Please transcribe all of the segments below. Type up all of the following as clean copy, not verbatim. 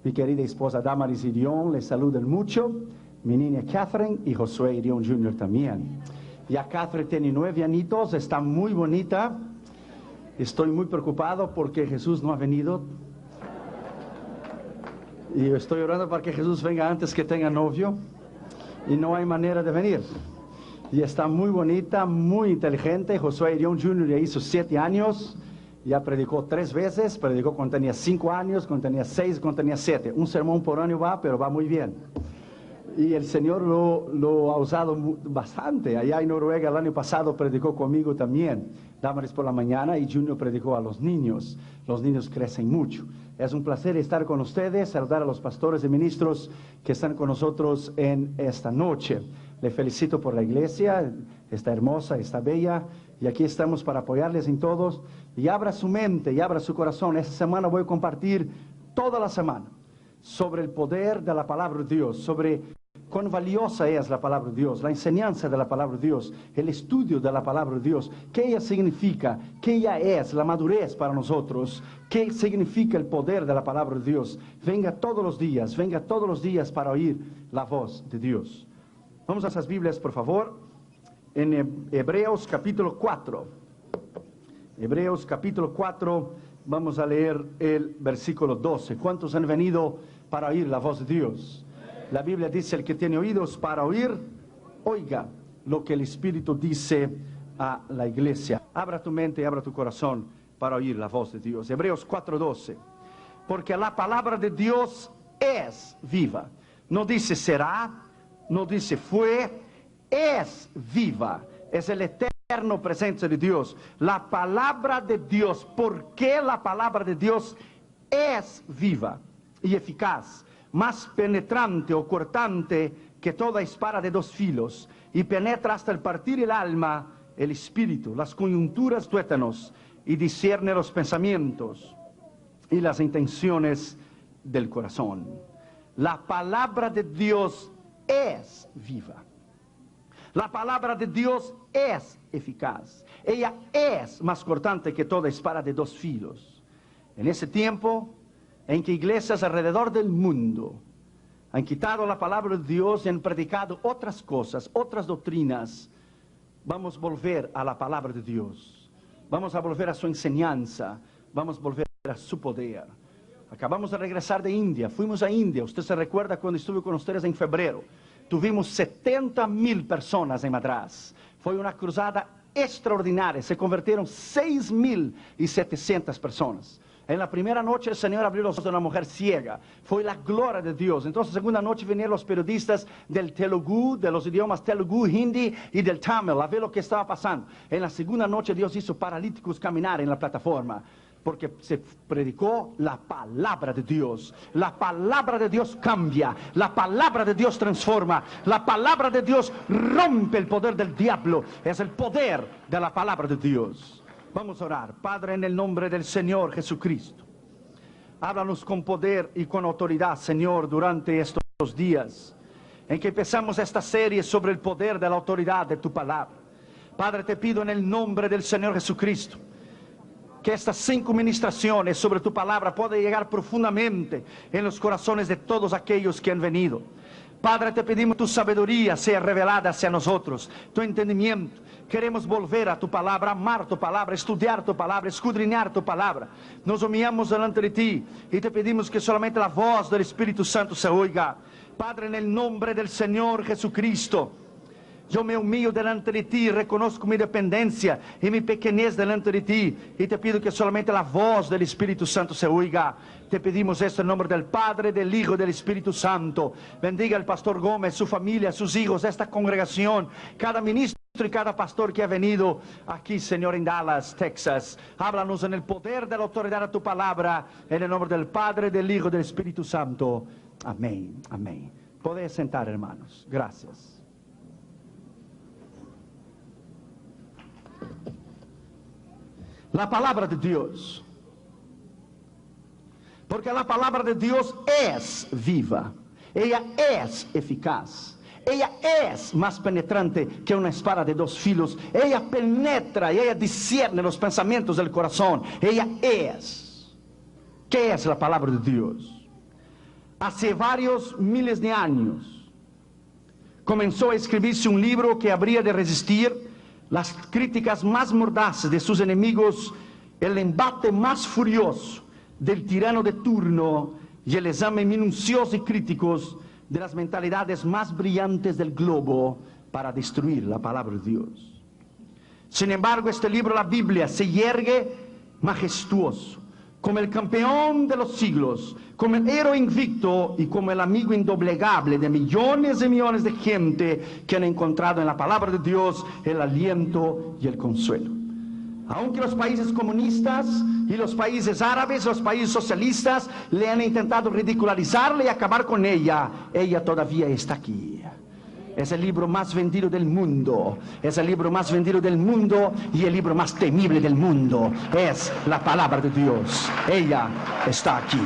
Mi querida esposa Damaris Irión les saludan mucho. Mi niña Catherine y Josué Irión Jr. también. Ya Catherine tiene 9 añitos, está muy bonita. Estoy muy preocupado porque Jesús no ha venido. Y estoy orando para que Jesús venga antes que tenga novio. Y no hay manera de venir. Y está muy bonita, muy inteligente. Josué Irión Jr. ya hizo 7 años. Ya predicó 3 veces. Predicó cuando tenía 5 años, cuando tenía 6, cuando tenía 7. Un sermón por año va, pero va muy bien. Y el Señor lo ha usado bastante. Allá en Noruega el año pasado predicó conmigo también. Damaris por la mañana y Junior predicó a los niños. Los niños crecen mucho. Es un placer estar con ustedes, saludar a los pastores y ministros que están con nosotros en esta noche. Le felicito por la iglesia, está hermosa, está bella. Y aquí estamos para apoyarles en todos. Y abra su mente y abra su corazón. Esta semana voy a compartir toda la semana sobre el poder de la palabra de Dios, sobre cuán valiosa es la palabra de Dios, la enseñanza de la palabra de Dios, el estudio de la palabra de Dios, qué ella significa, qué ella es, la madurez para nosotros, qué significa el poder de la palabra de Dios. Venga todos los días para oír la voz de Dios. Vamos a esas Biblias, por favor, en Hebreos capítulo 4. Hebreos capítulo 4, vamos a leer el versículo 12. ¿Cuántos han venido para oír la voz de Dios? La Biblia dice, el que tiene oídos para oír, oiga lo que el Espíritu dice a la iglesia. Abra tu mente y abra tu corazón para oír la voz de Dios. Hebreos 4:12. Porque la palabra de Dios es viva. No dice será, no dice fue, es viva. Es el eterno presencia de Dios. La palabra de Dios, porque la palabra de Dios es viva y eficaz, más penetrante o cortante que toda espada de 2 filos, y penetra hasta el partir el alma, el espíritu, las coyunturas, tuétanos, y discierne los pensamientos y las intenciones del corazón. La palabra de Dios es viva. La palabra de Dios es eficaz. Ella es más cortante que toda espada de 2 filos. En ese tiempo en que iglesias alrededor del mundo han quitado la palabra de Dios y han predicado otras cosas, otras doctrinas, vamos a volver a la palabra de Dios. Vamos a volver a su enseñanza. Vamos a volver a su poder. Acabamos de regresar de India. Fuimos a India. Usted se recuerda cuando estuve con ustedes en febrero. Tuvimos 70,000 personas en Madras. Fue una cruzada extraordinaria. Se convirtieron 6,700 personas. En la primera noche el Señor abrió los ojos de una mujer ciega. Fue la gloria de Dios. Entonces, segunda noche vinieron los periodistas del Telugu, de los idiomas Telugu, Hindi y del Tamil, a ver lo que estaba pasando. En la segunda noche Dios hizo paralíticos caminar en la plataforma, porque se predicó la palabra de Dios. La palabra de Dios cambia. La palabra de Dios transforma. La palabra de Dios rompe el poder del diablo. Es el poder de la palabra de Dios. Vamos a orar. Padre, en el nombre del Señor Jesucristo, háblanos con poder y con autoridad, Señor, durante estos días en que empezamos esta serie sobre el poder de la autoridad de tu palabra. Padre, te pido en el nombre del Señor Jesucristo que estas 5 ministraciones sobre tu palabra puedan llegar profundamente en los corazones de todos aquellos que han venido. Padre, te pedimos tu sabiduría sea revelada hacia nosotros, tu entendimiento. Queremos volver a tu palabra, amar tu palabra, estudiar tu palabra, escudriñar tu palabra. Nos humillamos delante de ti y te pedimos que solamente la voz del Espíritu Santo se oiga. Padre, en el nombre del Señor Jesucristo, yo me humillo delante de ti, reconozco mi dependencia y mi pequeñez delante de ti, y te pido que solamente la voz del Espíritu Santo se oiga. Te pedimos esto en nombre del Padre, del Hijo y del Espíritu Santo. Bendiga al pastor Gómez, su familia, sus hijos, esta congregación, cada ministro y cada pastor que ha venido aquí, Señor, en Dallas, Texas. Háblanos en el poder de la autoridad de tu palabra, en el nombre del Padre, del Hijo y del Espíritu Santo. Amén, amén. Podéis sentar, hermanos. Gracias. La palabra de Dios. Porque la palabra de Dios es viva. Ella es eficaz. Ella es más penetrante que una espada de 2 filos. Ella penetra y ella discierne los pensamientos del corazón. Ella es. ¿Qué es la palabra de Dios? hace varios miles de años, comenzó a escribirse un libro que habría de resistir las críticas más mordaces de sus enemigos, el embate más furioso del tirano de turno y el examen minucioso y críticos de las mentalidades más brillantes del globo para destruir la palabra de Dios. Sin embargo, este libro, la Biblia, se yergue majestuoso, como el campeón de los siglos, como el héroe invicto y como el amigo indoblegable de millones y millones de gente que han encontrado en la palabra de Dios el aliento y el consuelo. Aunque los países comunistas y los países árabes, los países socialistas le han intentado ridicularizarla y acabar con ella, ella todavía está aquí. Es el libro más vendido del mundo, es el libro más vendido del mundo y el libro más temible del mundo. Es la palabra de Dios. Ella está aquí.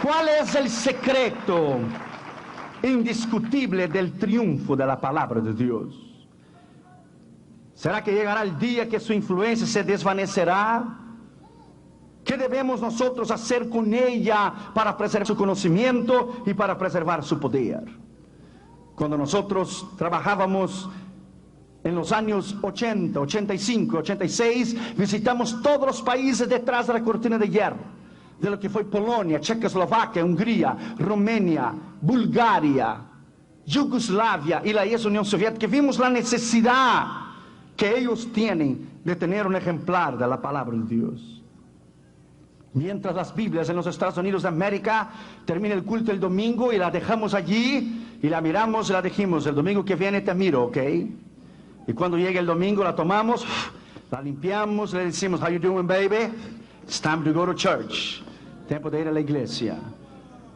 ¿Cuál es el secreto indiscutible del triunfo de la palabra de Dios? ¿Será que llegará el día que su influencia se desvanecerá? ¿Qué debemos nosotros hacer con ella para preservar su conocimiento y para preservar su poder? Cuando nosotros trabajábamos en los años 80, 85, 86, visitamos todos los países detrás de la cortina de hierro, de lo que fue Polonia, Checoslovaquia, Hungría, Rumania, Bulgaria, Yugoslavia y la ex Unión Soviética. Vimos la necesidad que ellos tienen de tener un ejemplar de la palabra de Dios. Mientras las Biblias en los Estados Unidos de América termina el culto el domingo y la dejamos allí y la miramos y la dijimos: el domingo que viene te miro, ¿ok? Y cuando llega el domingo la tomamos, la limpiamos, le decimos: how you doing, baby? It's time to go to church. Tiempo de ir a la iglesia.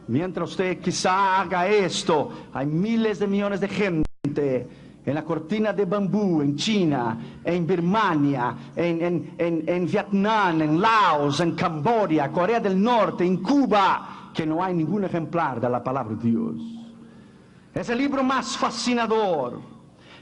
Mientras usted quizá haga esto, hay miles de millones de gente en la cortina de bambú, en China, en Birmania, en Vietnam, en Laos, en Camboya, Corea del Norte, en Cuba, que no hay ningún ejemplar de la palabra de Dios. Es el libro más fascinador.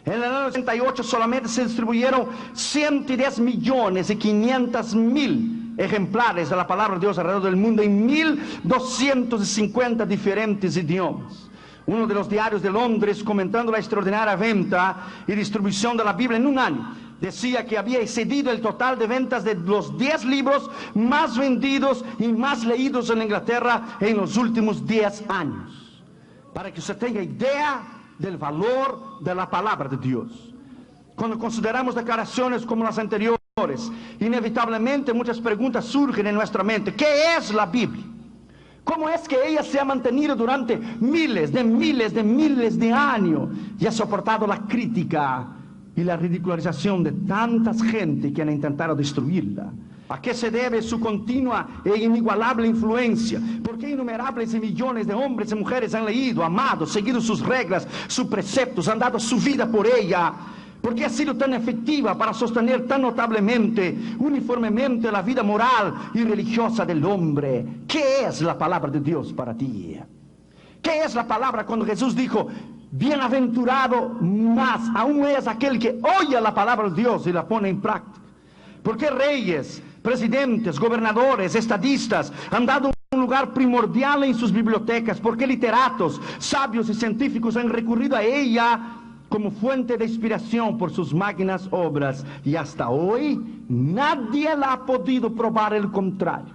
En el año 88 solamente se distribuyeron 110 millones y 500 mil ejemplares de la palabra de Dios alrededor del mundo en 1250 diferentes idiomas. Uno de los diarios de Londres, comentando la extraordinaria venta y distribución de la Biblia en un año, decía que había excedido el total de ventas de los 10 libros más vendidos y más leídos en Inglaterra en los últimos 10 años. Para que usted tenga idea del valor de la palabra de Dios. Cuando consideramos declaraciones como las anteriores, inevitablemente muchas preguntas surgen en nuestra mente. ¿Qué es la Biblia? ¿Cómo es que ella se ha mantenido durante miles de años y ha soportado la crítica y la ridicularización de tantas gente que han intentado destruirla? ¿A qué se debe su continua e inigualable influencia? ¿Por qué innumerables y millones de hombres y mujeres han leído, amado, seguido sus reglas, sus preceptos, han dado su vida por ella? ¿Por qué ha sido tan efectiva para sostener tan notablemente, uniformemente la vida moral y religiosa del hombre? ¿Qué es la palabra de Dios para ti? ¿Qué es la palabra cuando Jesús dijo: bienaventurado más aún es aquel que oye la palabra de Dios y la pone en práctica? ¿Por qué reyes, presidentes, gobernadores, estadistas han dado un lugar primordial en sus bibliotecas? ¿Por qué literatos, sabios y científicos han recurrido a ella como fuente de inspiración por sus magnas obras? Y hasta hoy nadie le ha podido probar el contrario.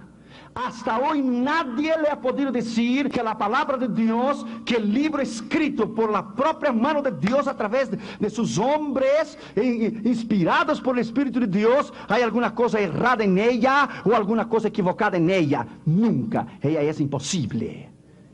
Hasta hoy nadie le ha podido decir que la palabra de Dios, que el libro escrito por la propia mano de Dios a través de sus hombres inspirados por el Espíritu de Dios, hay alguna cosa errada en ella o alguna cosa equivocada en ella. Nunca. Ella es imposible.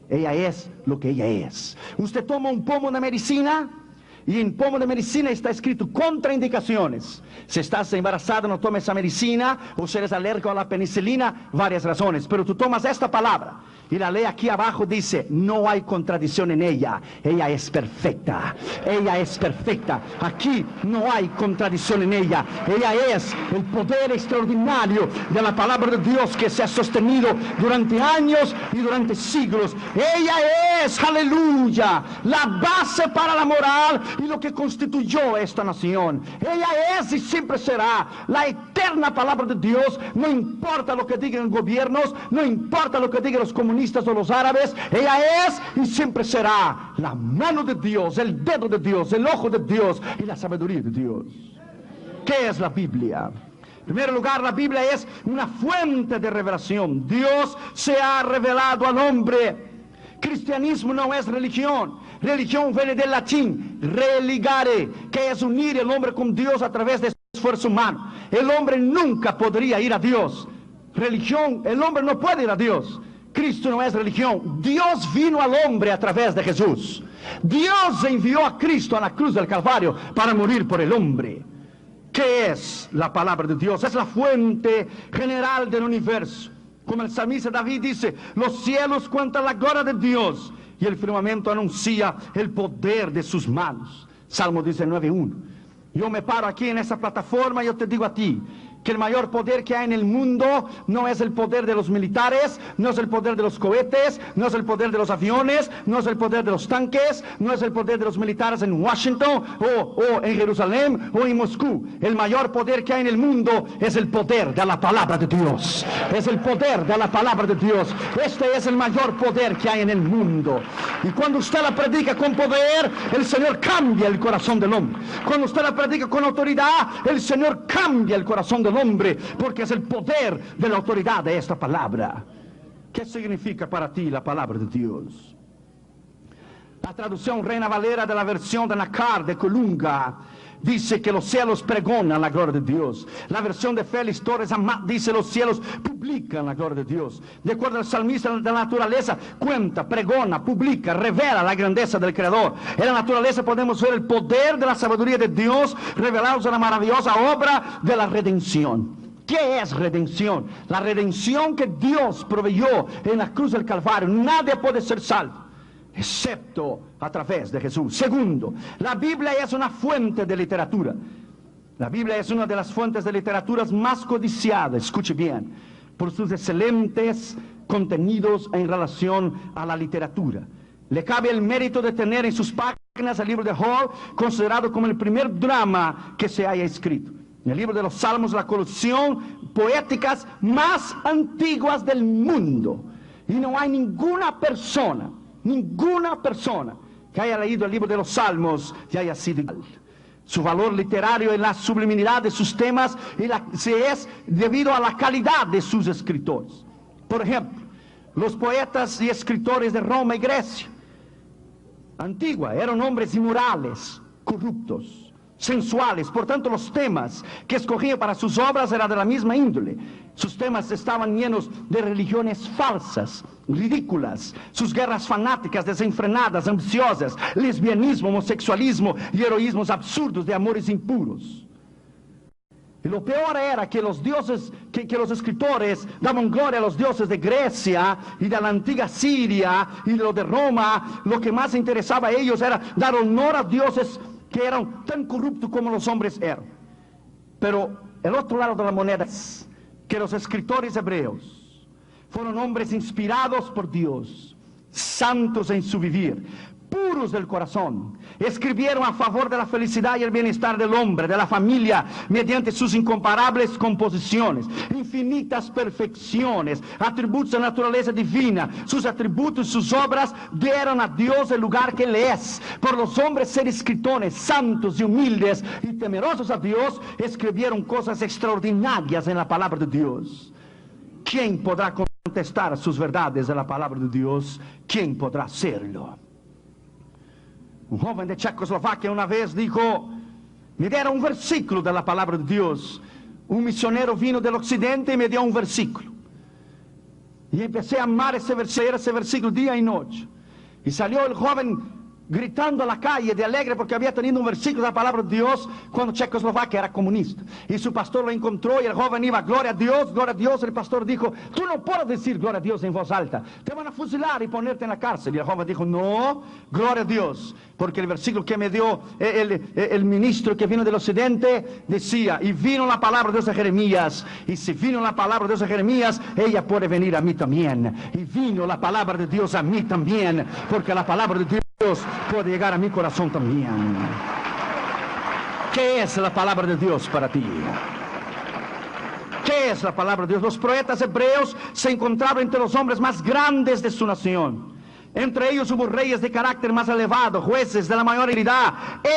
Ella es lo que ella es. Usted toma un pomo de medicina y en pomo de medicina está escrito contraindicaciones. Si estás embarazada, no tomes esa medicina, o si eres alérgico a la penicilina, varias razones. Pero tú tomas esta palabra y la ley aquí abajo dice: no hay contradicción en ella. Ella es perfecta. Ella es perfecta. Aquí no hay contradicción en ella. Ella es el poder extraordinario de la palabra de Dios que se ha sostenido durante años y durante siglos. Ella es, aleluya, la base para la moral y lo que constituyó esta nación. Ella es y siempre será la eterna palabra de Dios. No importa lo que digan los gobiernos, no importa lo que digan los comunistas o los árabes, ella es y siempre será la mano de Dios, el dedo de Dios, el ojo de Dios y la sabiduría de Dios. ¿Qué es la Biblia? En primer lugar, la Biblia es una fuente de revelación. Dios se ha revelado al hombre. Cristianismo no es religión. Religión viene del latín religare, que es unir el hombre con Dios a través de esfuerzo humano. El hombre nunca podría ir a Dios. Religión, el hombre no puede ir a Dios. Cristo no es religión. Dios vino al hombre a través de Jesús. Dios envió a Cristo a la cruz del Calvario para morir por el hombre. ¿Qué es la palabra de Dios? Es la fuente general del universo. Como el salmista David dice, los cielos cuentan la gloria de Dios y el firmamento anuncia el poder de sus manos. Salmo 19:1. Yo me paro aquí en esa plataforma y yo te digo a ti que el mayor poder que hay en el mundo no es el poder de los militares, no es el poder de los cohetes, no es el poder de los aviones, no es el poder de los tanques, no es el poder de los militares en Washington o en Jerusalén o en Moscú. El mayor poder que hay en el mundo es el poder de la palabra de Dios. Es el poder de la palabra de Dios. Este es el mayor poder que hay en el mundo. Y cuando usted la predica con poder, el Señor cambia el corazón del hombre. Cuando usted la predica con autoridad, el Señor cambia el corazón del hombre, porque es el poder de la autoridad de esta palabra. ¿Qué significa para ti la palabra de Dios? La traducción Reina Valera de la versión de Nacar de Colunga dice que los cielos pregonan la gloria de Dios. La versión de Félix Torres Amat dice los cielos publican la gloria de Dios. De acuerdo al salmista de la naturaleza, cuenta, pregona, publica, revela la grandeza del Creador. En la naturaleza podemos ver el poder de la sabiduría de Dios revelados en la maravillosa obra de la redención. ¿Qué es redención? La redención que Dios proveyó en la cruz del Calvario. Nadie puede ser salvo excepto a través de Jesús. Segundo, la Biblia es una fuente de literatura. La Biblia es una de las fuentes de literaturas más codiciadas, escuche bien, por sus excelentes contenidos en relación a la literatura. Le cabe el mérito de tener en sus páginas el libro de Job, considerado como el primer drama que se haya escrito. En el libro de los Salmos, la colección poéticas más antiguas del mundo. Y no hay ninguna persona que haya leído el libro de los Salmos y haya sido igual. Su valor literario en la sublimidad de sus temas es debido a la calidad de sus escritores. Por ejemplo, los poetas y escritores de Roma y Grecia antigua eran hombres inmorales, corruptos, sensuales. Por tanto, los temas que escogían para sus obras eran de la misma índole. Sus temas estaban llenos de religiones falsas, ridículas, sus guerras fanáticas, desenfrenadas, ambiciosas, lesbianismo, homosexualismo y heroísmos absurdos de amores impuros. Y lo peor era que los dioses, que los escritores daban gloria a los dioses de Grecia y de la antigua Siria y de lo de Roma. Lo que más interesaba a ellos era dar honor a dioses que eran tan corruptos como los hombres eran. Pero el otro lado de la moneda es que los escritores hebreos fueron hombres inspirados por Dios, santos en su vivir, puros del corazón. Escribieron a favor de la felicidad y el bienestar del hombre, de la familia, mediante sus incomparables composiciones, infinitas perfecciones, atributos de naturaleza divina. Sus atributos, sus obras dieron a Dios el lugar que le es. Por los hombres ser escritores santos y humildes y temerosos a Dios, escribieron cosas extraordinarias en la palabra de Dios. ¿Quién podrá contestar sus verdades de la palabra de Dios? ¿Quién podrá hacerlo? Un joven de Checoslovaquia una vez dijo, me dieron un versículo de la palabra de Dios. Un misionero vino del occidente y me dio un versículo. Y empecé a amar ese versículo día y noche. Y salió el joven gritando a la calle de alegre porque había tenido un versículo de la palabra de Dios cuando Checoslovaquia era comunista. Y su pastor lo encontró y el joven iba, gloria a Dios, gloria a Dios. El pastor dijo, tú no puedes decir gloria a Dios en voz alta, te van a fusilar y ponerte en la cárcel. Y el joven dijo, no, gloria a Dios, porque el versículo que me dio el ministro que vino del occidente decía, y vino la palabra de Dios a Jeremías, y si vino la palabra de Dios a Jeremías, ella puede venir a mí también. Y vino la palabra de Dios a mí también, porque la palabra de Dios Dios puede llegar a mi corazón también. ¿Qué es la palabra de Dios para ti? ¿Qué es la palabra de Dios? Los profetas hebreos se encontraban entre los hombres más grandes de su nación. Entre ellos hubo reyes de carácter más elevado, jueces de la mayor habilidad,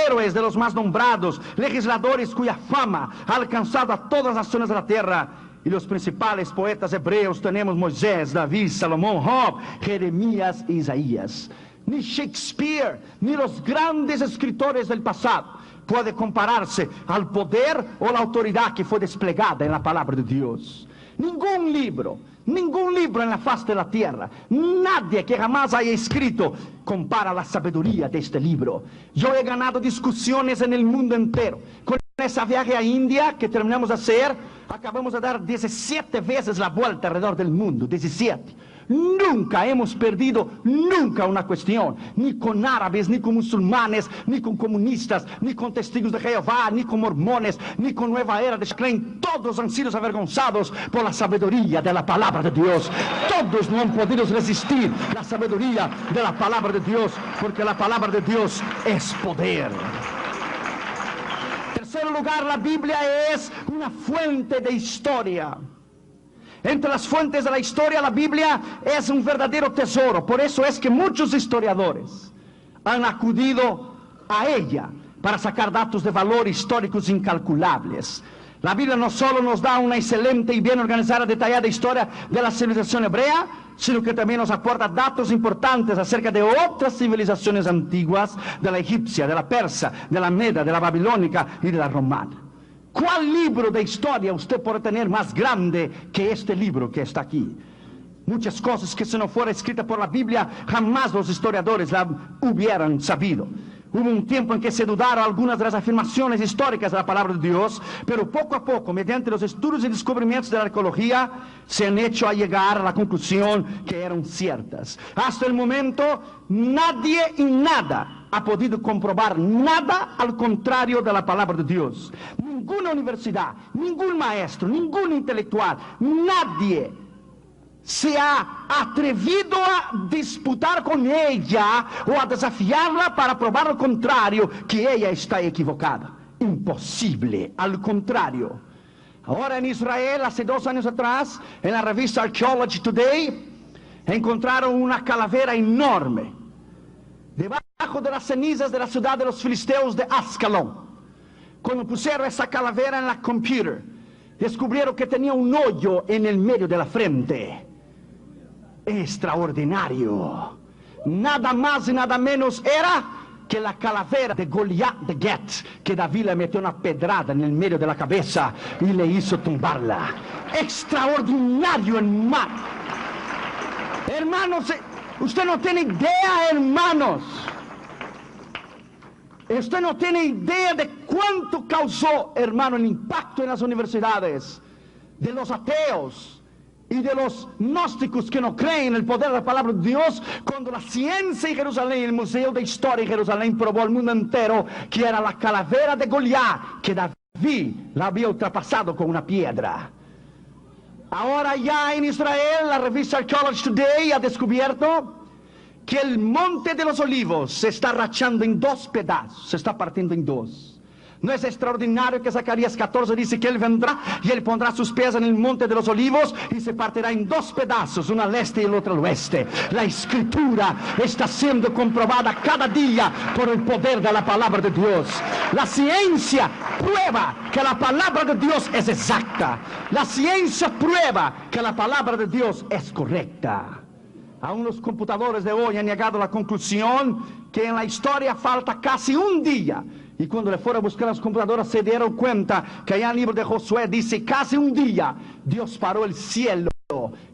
héroes de los más nombrados, legisladores cuya fama ha alcanzado a todas las naciones de la tierra. Y los principales poetas hebreos tenemos Moisés, David, Salomón, Job, Jeremías e Isaías. Ni Shakespeare, ni los grandes escritores del pasado puede compararse al poder o la autoridad que fue desplegada en la palabra de Dios. Ningún libro en la faz de la tierra, nadie que jamás haya escrito compara la sabiduría de este libro. Yo he ganado discusiones en el mundo entero. Con ese viaje a India que terminamos de hacer, acabamos de dar 17 veces la vuelta alrededor del mundo, 17. Nunca hemos perdido, nunca una cuestión, ni con árabes, ni con musulmanes, ni con comunistas, ni con testigos de Jehová, ni con mormones, ni con Nueva Era de Shakespeare. Todos han sido avergonzados por la sabiduría de la palabra de Dios. Todos no han podido resistir la sabiduría de la palabra de Dios, porque la palabra de Dios es poder. En tercer lugar, la Biblia es una fuente de historia. Entre las fuentes de la historia, la Biblia es un verdadero tesoro. Por eso es que muchos historiadores han acudido a ella para sacar datos de valor históricos incalculables. La Biblia no solo nos da una excelente y bien organizada, detallada historia de la civilización hebrea, sino que también nos aporta datos importantes acerca de otras civilizaciones antiguas, de la egipcia, de la persa, de la meda, de la babilónica y de la romana. ¿Cuál libro de historia usted puede tener más grande que este libro que está aquí? Muchas cosas que si no fuera escrita por la Biblia, jamás los historiadores la hubieran sabido. Hubo un tiempo en que se dudaron algunas de las afirmaciones históricas de la palabra de Dios, pero poco a poco, mediante los estudios y descubrimientos de la arqueología, se han hecho a llegar a la conclusión que eran ciertas. Hasta el momento, nadie y nada ha podido comprobar nada al contrario de la palabra de Dios. Ninguna universidad, ningún maestro, ningún intelectual, nadie se ha atrevido a disputar con ella o a desafiarla para probar lo contrario, que ella está equivocada. Imposible, al contrario. Ahora en Israel, hace 2 años atrás, en la revista Archaeology Today, encontraron una calavera enorme debajo de las cenizas de la ciudad de los filisteos de Ascalón. Cuando pusieron esa calavera en la computer, descubrieron que tenía un hoyo en el medio de la frente. Extraordinario. Nada más y nada menos era que la calavera de Goliat de Gat, que David le metió una pedrada en el medio de la cabeza y le hizo tumbarla. Extraordinario, hermano. Hermanos, usted no tiene idea, hermanos. Usted no tiene idea de cuánto causó, hermano, el impacto en las universidades de los ateos y de los gnósticos que no creen en el poder de la palabra de Dios, cuando la ciencia en Jerusalén, el Museo de Historia en Jerusalén, probó al mundo entero que era la calavera de Goliat, que David la había ultrapasado con una piedra. Ahora ya en Israel, la revista Archaeology Today ha descubierto que el monte de los olivos se está rachando en 2 pedazos, se está partiendo en 2. ¿No es extraordinario que Zacarías 14 dice que Él vendrá y Él pondrá sus pies en el monte de los olivos y se partirá en 2 pedazos, uno al este y el otro al oeste? La escritura está siendo comprobada cada día por el poder de la palabra de Dios. La ciencia prueba que la palabra de Dios es exacta. La ciencia prueba que la palabra de Dios es correcta. Aún los computadores de hoy han llegado a la conclusión que en la historia falta casi un día. Y cuando le fueron a buscar las computadoras se dieron cuenta que allá en el libro de Josué dice casi un día Dios paró el cielo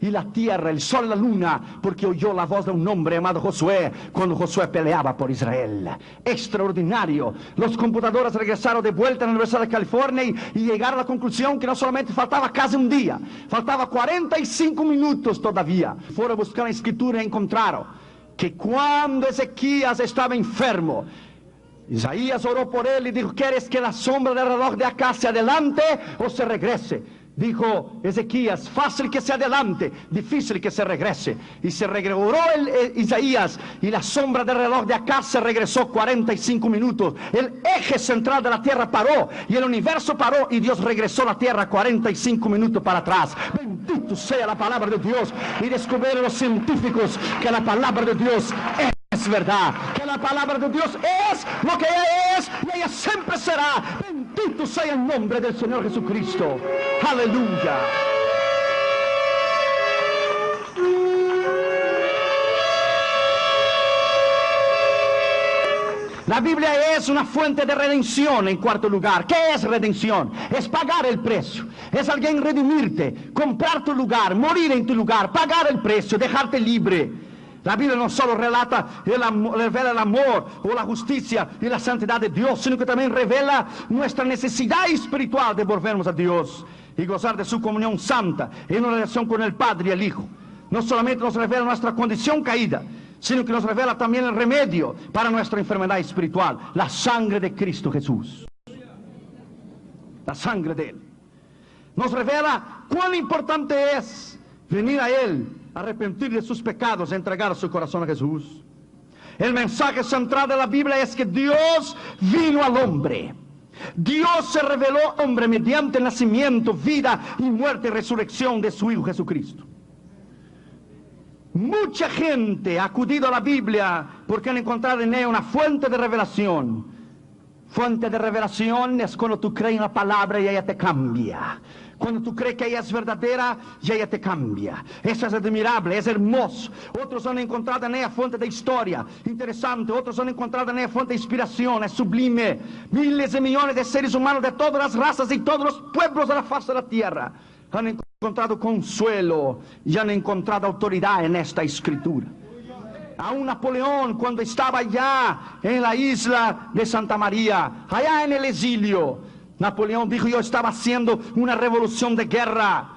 y la tierra, el sol y la luna, porque oyó la voz de un hombre llamado Josué cuando Josué peleaba por Israel. Extraordinario. Los computadores regresaron de vuelta a la Universidad de California y llegaron a la conclusión que no solamente faltaba casi un día, faltaba 45 minutos todavía. Fueron a buscar la escritura y encontraron que cuando Ezequías estaba enfermo, Isaías oró por él y dijo: ¿quieres que la sombra del reloj de acá se adelante o se regrese? Dijo Ezequías: fácil que se adelante, difícil que se regrese. Y se regresó Isaías, y la sombra del reloj de acá se regresó 45 minutos. El eje central de la tierra paró, y el universo paró, y Dios regresó la tierra 45 minutos para atrás. Bendito sea la palabra de Dios. Y descubrieron los científicos que la palabra de Dios es verdad, que la palabra de Dios es lo que ella es, y ella siempre será. Bendito sea el nombre del Señor Jesucristo. Aleluya. La Biblia es una fuente de redención. En cuarto lugar, ¿qué es redención? Es pagar el precio. Es alguien redimirte, comprar tu lugar, morir en tu lugar, pagar el precio, dejarte libre. La Biblia no solo revela el amor o la justicia y la santidad de Dios, sino que también revela nuestra necesidad espiritual de volvernos a Dios y gozar de su comunión santa en una relación con el Padre y el Hijo. No solamente nos revela nuestra condición caída, sino que nos revela también el remedio para nuestra enfermedad espiritual: la sangre de Cristo Jesús. La sangre de Él nos revela cuán importante es venir a Él, arrepentir de sus pecados, entregar su corazón a Jesús. El mensaje central de la Biblia es que Dios vino al hombre. Dios se reveló hombre mediante el nacimiento, vida y muerte y resurrección de su Hijo Jesucristo. Mucha gente ha acudido a la Biblia porque han encontrado en ella una fuente de revelación. Fuente de revelación es cuando tú crees en la palabra y ella te cambia. Cuando tú crees que ella es verdadera, y ella te cambia. Eso es admirable, es hermoso. Otros han encontrado en ella fuente de historia interesante. Otros han encontrado en ella fuente de inspiración, es sublime. Miles y millones de seres humanos de todas las razas y todos los pueblos de la faz de la tierra han encontrado consuelo y han encontrado autoridad en esta escritura. Aún Napoleón, cuando estaba allá en la isla de Santa María, allá en el exilio, Napoleón dijo: yo estaba haciendo una revolución de guerra,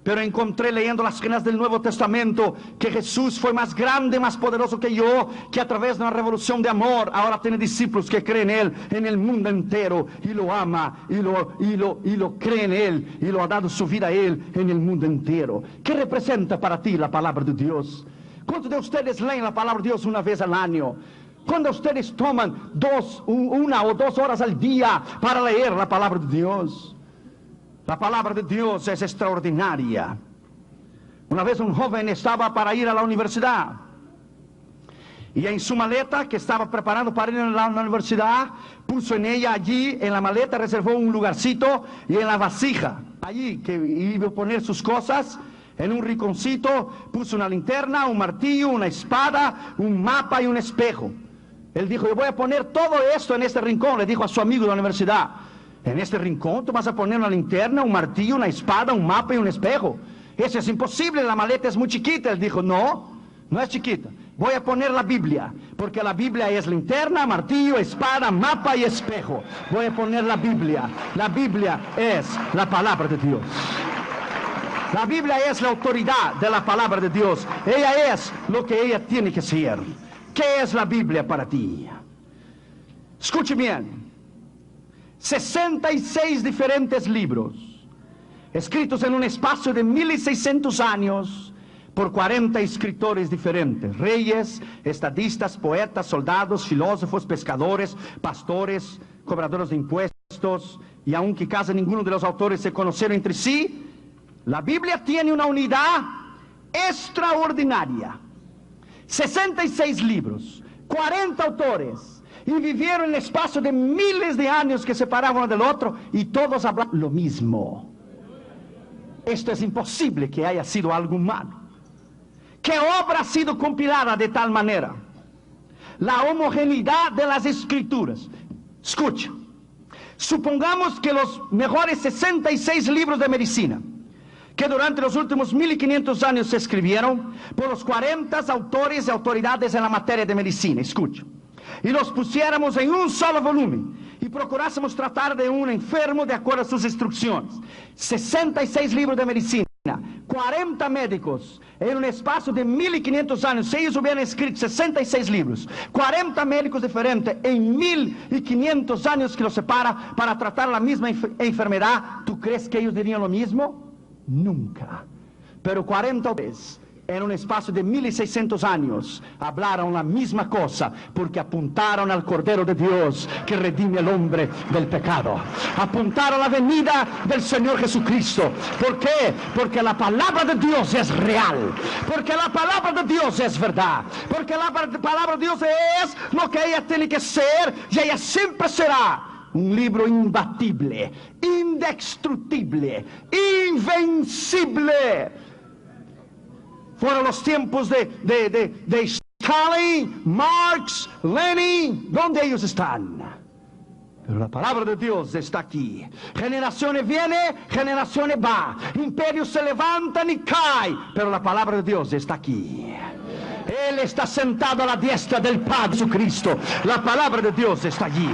pero encontré leyendo las páginas del Nuevo Testamento que Jesús fue más grande, más poderoso que yo, que a través de una revolución de amor ahora tiene discípulos que creen en Él en el mundo entero, y lo ama y lo cree en Él, y lo ha dado su vida a Él en el mundo entero. ¿Qué representa para ti la palabra de Dios? ¿Cuántos de ustedes leen la palabra de Dios una vez al año? Cuando ustedes toman 1 o 2 horas al día para leer la palabra de Dios. La palabra de Dios es extraordinaria. Una vez un joven estaba para ir a la universidad, y en su maleta, que estaba preparando para ir a la universidad, puso en ella, allí en la maleta reservó un lugarcito, y en la vasija allí que iba a poner sus cosas, en un rinconcito puso una linterna, un martillo, una espada, un mapa y un espejo. Él dijo: yo voy a poner todo esto en este rincón. Le dijo a su amigo de la universidad: en este rincón tú vas a poner una linterna, un martillo, una espada, un mapa y un espejo. Eso es imposible, la maleta es muy chiquita. Él dijo: no, no es chiquita. Voy a poner la Biblia, porque la Biblia es linterna, martillo, espada, mapa y espejo. Voy a poner la Biblia. La Biblia es la palabra de Dios. La Biblia es la autoridad de la palabra de Dios. Ella es lo que ella tiene que ser. ¿Qué es la Biblia para ti? Escuche bien: 66 diferentes libros, escritos en un espacio de 1600 años por 40 escritores diferentes: reyes, estadistas, poetas, soldados, filósofos, pescadores, pastores, cobradores de impuestos, y aunque casi ninguno de los autores se conocieron entre sí, la Biblia tiene una unidad extraordinaria. 66 libros, 40 autores, y vivieron en el espacio de miles de años que separaban uno del otro, y todos hablaban lo mismo. Esto es imposible que haya sido algo humano. ¿Qué obra ha sido compilada de tal manera? La homogeneidad de las escrituras. Escucha, supongamos que los mejores 66 libros de medicina, que durante los últimos 1500 años se escribieron por los 40 autores y autoridades en la materia de medicina, escucha, y los pusiéramos en un solo volumen y procurásemos tratar de un enfermo de acuerdo a sus instrucciones. 66 libros de medicina, 40 médicos en un espacio de 1500 años, si ellos hubieran escrito 66 libros, 40 médicos diferentes en 1500 años que los separa para tratar la misma enfermedad, ¿tú crees que ellos dirían lo mismo? Nunca. Pero 40 veces en un espacio de 1600 años hablaron la misma cosa, porque apuntaron al Cordero de Dios que redime al hombre del pecado, apuntaron a la venida del Señor Jesucristo. ¿Por qué? Porque la palabra de Dios es real, porque la palabra de Dios es verdad, porque la palabra de Dios es lo que ella tiene que ser, y ella siempre será un libro imbatible, indestructible, invencible. Fueron los tiempos de Stalin, Marx, Lenin, ¿dónde ellos están? Pero la palabra de Dios está aquí. Generaciones vienen, generaciones van. Imperios se levantan y caen, pero la palabra de Dios está aquí. Él está sentado a la diestra del Padre Jesucristo. La palabra de Dios está allí.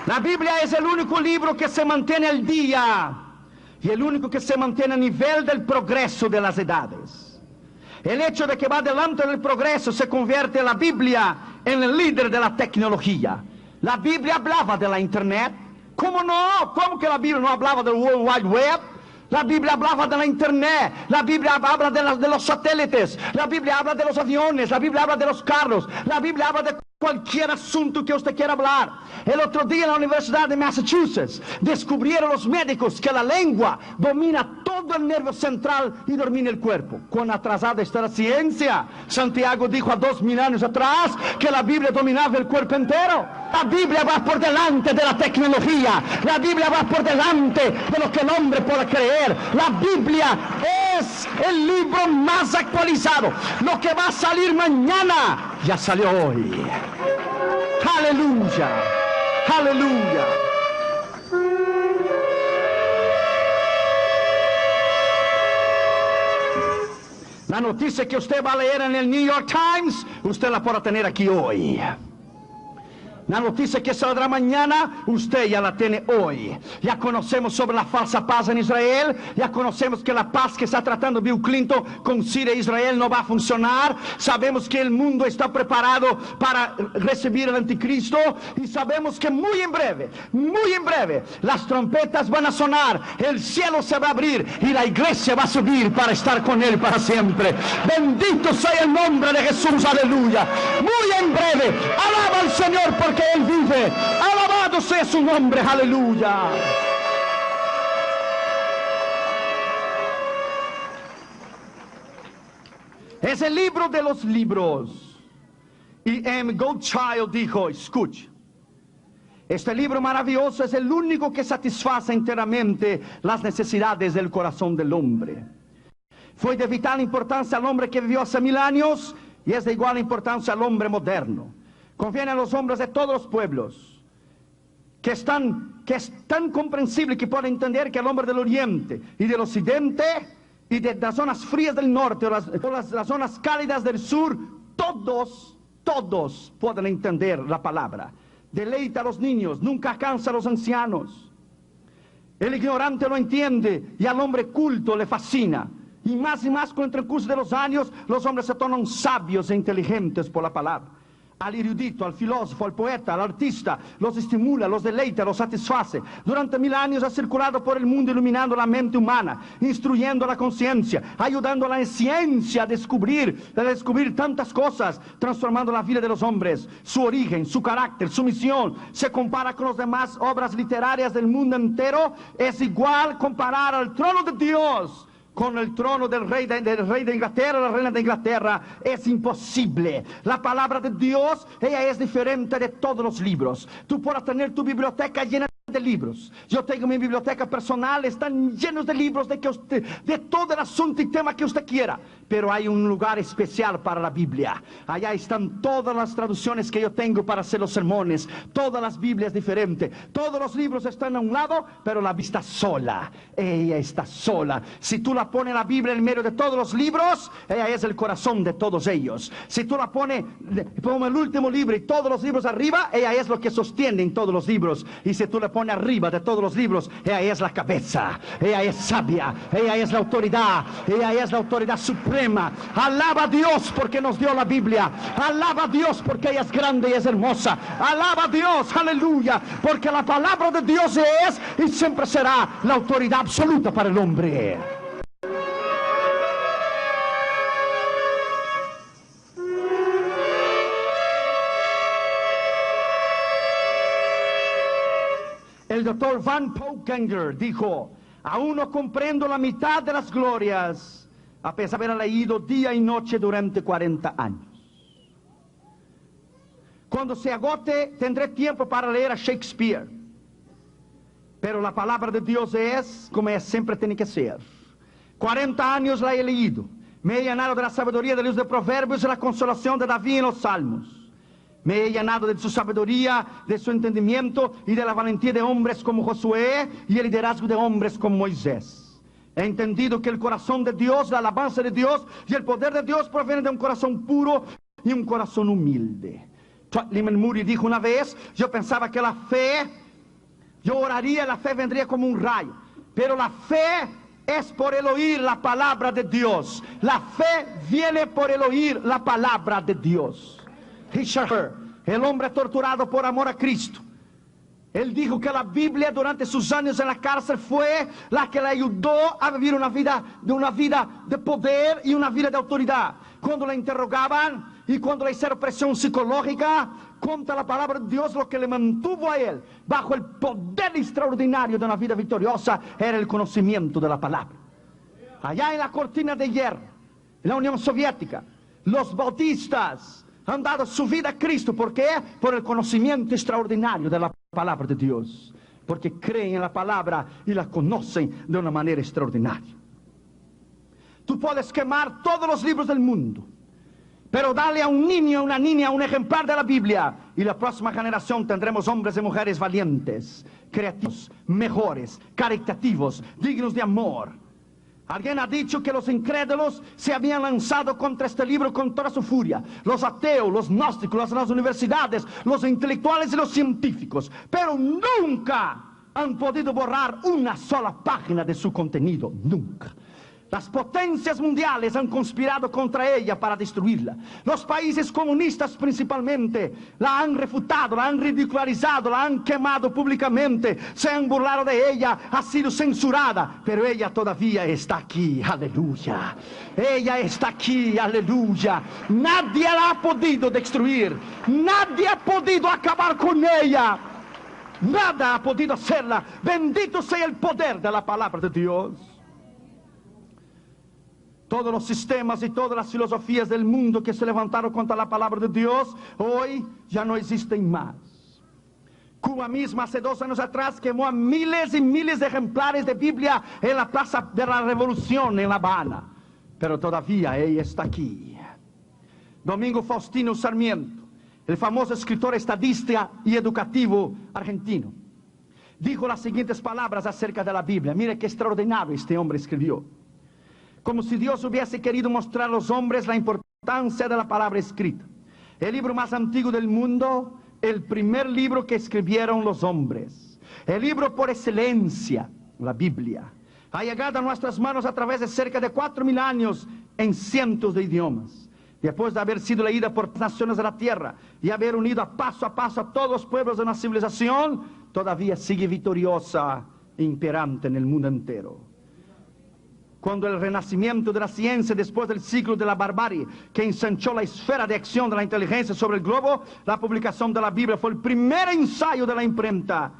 La Biblia es el único libro que se mantiene al día y el único que se mantiene a nivel del progreso de las edades. El hecho de que va adelante del progreso se convierte en la Biblia en el líder de la tecnología. La Biblia hablaba de la internet. ¿Cómo no? ¿Cómo que la Biblia no hablaba del World Wide Web? La Biblia hablaba de la internet, la Biblia habla de los satélites, la Biblia habla de los aviones, la Biblia habla de los carros, la Biblia habla de cualquier asunto que usted quiera hablar. El otro día en la Universidad de Massachusetts descubrieron los médicos que la lengua domina todo el nervio central y domina el cuerpo. ¿Cuán atrasada está la ciencia? Santiago dijo a 2000 años atrás que la Biblia dominaba el cuerpo entero. La Biblia va por delante de la tecnología, la Biblia va por delante de lo que el hombre pueda creer. La Biblia es el libro más actualizado. Lo que va a salir mañana ya salió hoy. Aleluya, aleluya. La noticia que usted va a leer en el New York Times, usted la podrá tener aquí hoy. La noticia que saldrá mañana, usted ya la tiene hoy. Ya conocemos sobre la falsa paz en Israel. Ya conocemos que la paz que está tratando Bill Clinton con Siria e Israel no va a funcionar. Sabemos que el mundo está preparado para recibir el anticristo. Y sabemos que muy en breve, las trompetas van a sonar. El cielo se va a abrir y la iglesia va a subir para estar con él para siempre. Bendito sea el nombre de Jesús, aleluya. Muy en breve, alaba al Señor porque Él vive. Alabado sea su nombre, aleluya. Es el libro de los libros. Y M. Goldchild dijo, escuche, este libro maravilloso es el único que satisface enteramente las necesidades del corazón del hombre. Fue de vital importancia al hombre que vivió hace 1000 años y es de igual importancia al hombre moderno. Conviene a los hombres de todos los pueblos que es tan comprensible que pueden entender que el hombre del oriente y del occidente y de las zonas frías del norte o las zonas cálidas del sur, todos pueden entender la palabra. Deleita a los niños, nunca cansa a los ancianos. El ignorante lo entiende y al hombre culto le fascina. Y más con el transcurso de los años, los hombres se tornan sabios e inteligentes por la palabra. Al erudito, al filósofo, al poeta, al artista, los estimula, los deleita, los satisface. Durante 1000 años ha circulado por el mundo iluminando la mente humana, instruyendo la conciencia, ayudando a la ciencia a descubrir tantas cosas, transformando la vida de los hombres, su origen, su carácter, su misión. Se compara con las demás obras literarias del mundo entero. Es igual comparar al trono de Dios con el trono del rey de Inglaterra, la reina de Inglaterra. Es imposible. La palabra de Dios, ella es diferente de todos los libros. Tú podrás tener tu biblioteca llena de libros. Yo tengo mi biblioteca personal, están llenos de libros de todo el asunto y tema que usted quiera. Pero hay un lugar especial para la Biblia. Allá están todas las traducciones que yo tengo para hacer los sermones. Todas las Biblias diferentes. Todos los libros están a un lado, pero la Biblia está sola. Ella está sola. Si tú la pones la Biblia en medio de todos los libros, ella es el corazón de todos ellos. Si tú la pones como el último libro y todos los libros arriba, ella es lo que sostiene en todos los libros. Y si tú le pones pone arriba de todos los libros. Ella es la cabeza, ella es sabia, ella es la autoridad suprema. Alaba a Dios porque nos dio la Biblia. Alaba a Dios porque ella es grande y es hermosa. Alaba a Dios, aleluya, porque la palabra de Dios es y siempre será la autoridad absoluta para el hombre. El doctor Van Poukenger dijo: aún no comprendo la mitad de las glorias, a pesar de haber leído día y noche durante 40 años. Cuando se agote, tendré tiempo para leer a Shakespeare. Pero la palabra de Dios es como siempre tiene que ser. 40 años la he leído. Me he llenado de la sabiduría de los de Proverbios y la consolación de David en los Salmos. Me he llenado de su sabiduría, de su entendimiento y de la valentía de hombres como Josué y el liderazgo de hombres como Moisés. He entendido que el corazón de Dios, la alabanza de Dios y el poder de Dios provienen de un corazón puro y un corazón humilde. Lyman Moody dijo una vez: yo pensaba que la fe, yo oraría y la fe vendría como un rayo, pero la fe es por el oír la palabra de Dios. La fe viene por el oír la palabra de Dios. Richard Hur, el hombre torturado por amor a Cristo, él dijo que la Biblia durante sus años en la cárcel fue la que le ayudó a vivir una vida de poder y una vida de autoridad. Cuando le interrogaban y cuando le hicieron presión psicológica contra la palabra de Dios, lo que le mantuvo a él bajo el poder extraordinario de una vida victoriosa era el conocimiento de la palabra. Allá en la cortina de hierro, en la Unión Soviética, los bautistas han dado su vida a Cristo. ¿Por qué? Por el conocimiento extraordinario de la palabra de Dios. Porque creen en la palabra y la conocen de una manera extraordinaria. Tú puedes quemar todos los libros del mundo, pero dale a un niño, a una niña, un ejemplar de la Biblia, y la próxima generación tendremos hombres y mujeres valientes, creativos, mejores, caritativos, dignos de amor. Alguien ha dicho que los incrédulos se habían lanzado contra este libro con toda su furia. Los ateos, los gnósticos, las universidades, los intelectuales y los científicos. Pero nunca han podido borrar una sola página de su contenido. Nunca. Las potencias mundiales han conspirado contra ella para destruirla. Los países comunistas principalmente la han refutado, la han ridicularizado, la han quemado públicamente, se han burlado de ella, ha sido censurada, pero ella todavía está aquí, aleluya. Ella está aquí, aleluya. Nadie la ha podido destruir, nadie ha podido acabar con ella, nada ha podido hacerla. Bendito sea el poder de la palabra de Dios. Todos los sistemas y todas las filosofías del mundo que se levantaron contra la palabra de Dios, hoy ya no existen más. Cuba misma hace 2 años atrás quemó a miles y miles de ejemplares de Biblia en la Plaza de la Revolución en La Habana. Pero todavía ella está aquí. Domingo Faustino Sarmiento, el famoso escritor estadista y educativo argentino, dijo las siguientes palabras acerca de la Biblia. Mire qué extraordinario este hombre escribió. Como si Dios hubiese querido mostrar a los hombres la importancia de la palabra escrita. El libro más antiguo del mundo, el primer libro que escribieron los hombres. El libro por excelencia, la Biblia. Ha llegado a nuestras manos a través de cerca de 4.000 años en cientos de idiomas. Después de haber sido leída por naciones de la tierra y haber unido a paso a todos los pueblos de una civilización, todavía sigue victoriosa e imperante en el mundo entero. Cuando el renacimiento de la ciencia después del siglo de la barbarie que ensanchó la esfera de acción de la inteligencia sobre el globo, la publicación de la Biblia fue el primer ensayo de la imprenta.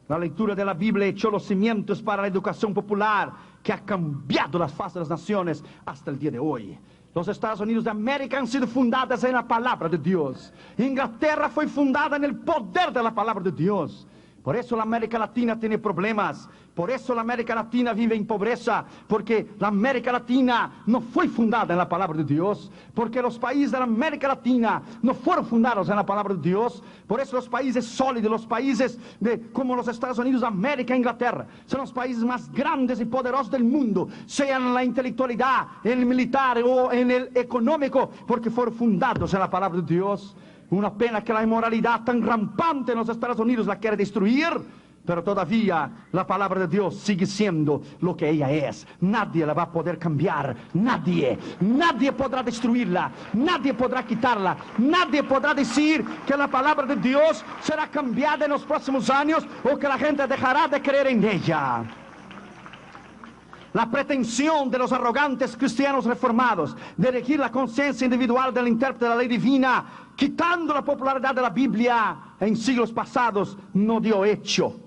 La lectura de la Biblia echó los cimientos para la educación popular que ha cambiado las fases de las naciones hasta el día de hoy. Los Estados Unidos de América han sido fundadas en la palabra de Dios. Inglaterra fue fundada en el poder de la palabra de Dios. Por eso la América Latina tiene problemas. Por eso la América Latina vive en pobreza. Porque la América Latina no fue fundada en la palabra de Dios. Porque los países de la América Latina no fueron fundados en la palabra de Dios. Por eso los países sólidos, los países como los Estados Unidos de América e Inglaterra, son los países más grandes y poderosos del mundo. Sean en la intelectualidad, en el militar o en el económico. Porque fueron fundados en la palabra de Dios. Una pena que la inmoralidad tan rampante en los Estados Unidos la quiere destruir. Pero todavía la palabra de Dios sigue siendo lo que ella es. Nadie la va a poder cambiar. Nadie. Nadie podrá destruirla. Nadie podrá quitarla. Nadie podrá decir que la palabra de Dios será cambiada en los próximos años o que la gente dejará de creer en ella. La pretensión de los arrogantes cristianos reformados de elegir la conciencia individual del intérprete de la ley divina, quitando la popularidad de la Biblia en siglos pasados, no dio hecho.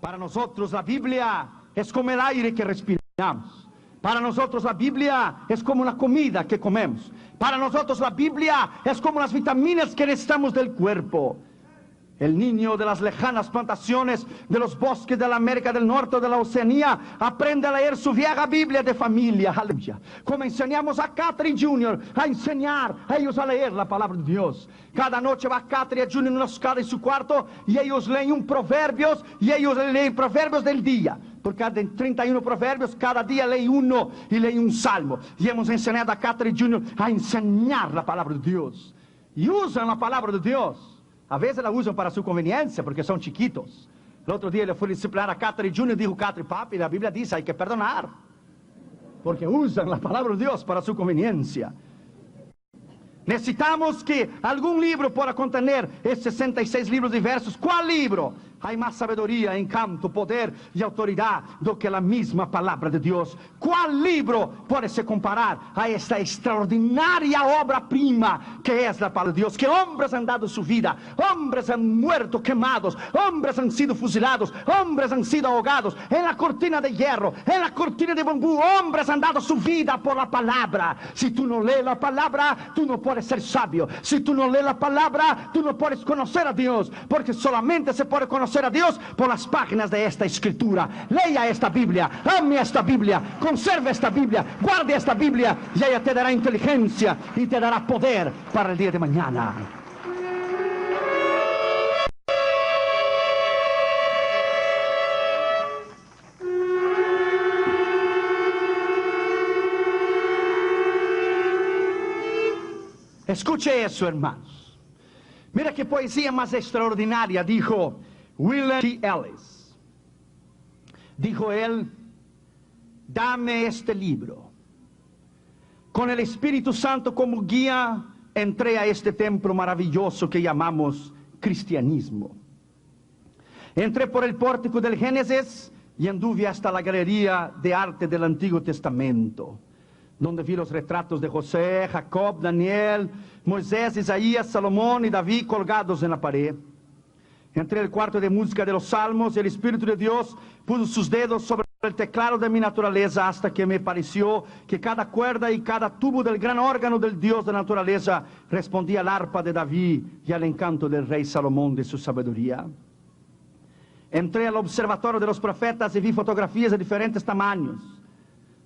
Para nosotros la Biblia es como el aire que respiramos. Para nosotros la Biblia es como una comida que comemos. Para nosotros la Biblia es como las vitaminas que necesitamos del cuerpo. El niño de las lejanas plantaciones de los bosques de la América del Norte o de la Oceanía aprende a leer su vieja Biblia de familia. Aleluya. Como enseñamos a Catherine Jr. a enseñar a ellos a leer la palabra de Dios. Cada noche va Catherine Jr. en la escala en su cuarto y ellos leen un proverbios y ellos leen proverbios del día. Por cada 31 proverbios, cada día lee uno y lee un salmo. Y hemos enseñado a Catherine Jr. a enseñar la palabra de Dios. Y usan la palabra de Dios. A veces la usan para su conveniencia, porque son chiquitos. El otro día le fui a disciplinar a Catherine Jr. y dijo, Catherine, papi, la Biblia dice, hay que perdonar. Porque usan la palabra de Dios para su conveniencia. Necesitamos que algún libro pueda contener estos 66 libros diversos. ¿Cuál libro? Hay más sabiduría, encanto, poder y autoridad do que la misma palabra de Dios. ¿Cuál libro puede se comparar a esta extraordinaria obra prima que es la palabra de Dios? Que hombres han dado su vida, hombres han muerto quemados, hombres han sido fusilados, hombres han sido ahogados en la cortina de hierro, en la cortina de bambú. Hombres han dado su vida por la palabra. Si tú no lees la palabra, tú no puedes ser sabio. Si tú no lees la palabra, tú no puedes conocer a Dios, porque solamente se puede conocer a Dios por las páginas de esta escritura. Lea esta Biblia, ame esta Biblia, conserve esta Biblia, guarde esta Biblia y ella te dará inteligencia y te dará poder para el día de mañana. Escuche eso, hermanos. Mira qué poesía más extraordinaria dijo William T. Ellis. Dijo él, dame este libro. Con el Espíritu Santo como guía, entré a este templo maravilloso que llamamos cristianismo. Entré por el pórtico del Génesis y anduve hasta la galería de arte del Antiguo Testamento, donde vi los retratos de José, Jacob, Daniel, Moisés, Isaías, Salomón y David colgados en la pared. Entré al cuarto de música de los salmos y el Espíritu de Dios puso sus dedos sobre el teclado de mi naturaleza hasta que me pareció que cada cuerda y cada tubo del gran órgano del Dios de la naturaleza respondía al arpa de David y al encanto del rey Salomón de su sabiduría. Entré al observatorio de los profetas y vi fotografías de diferentes tamaños,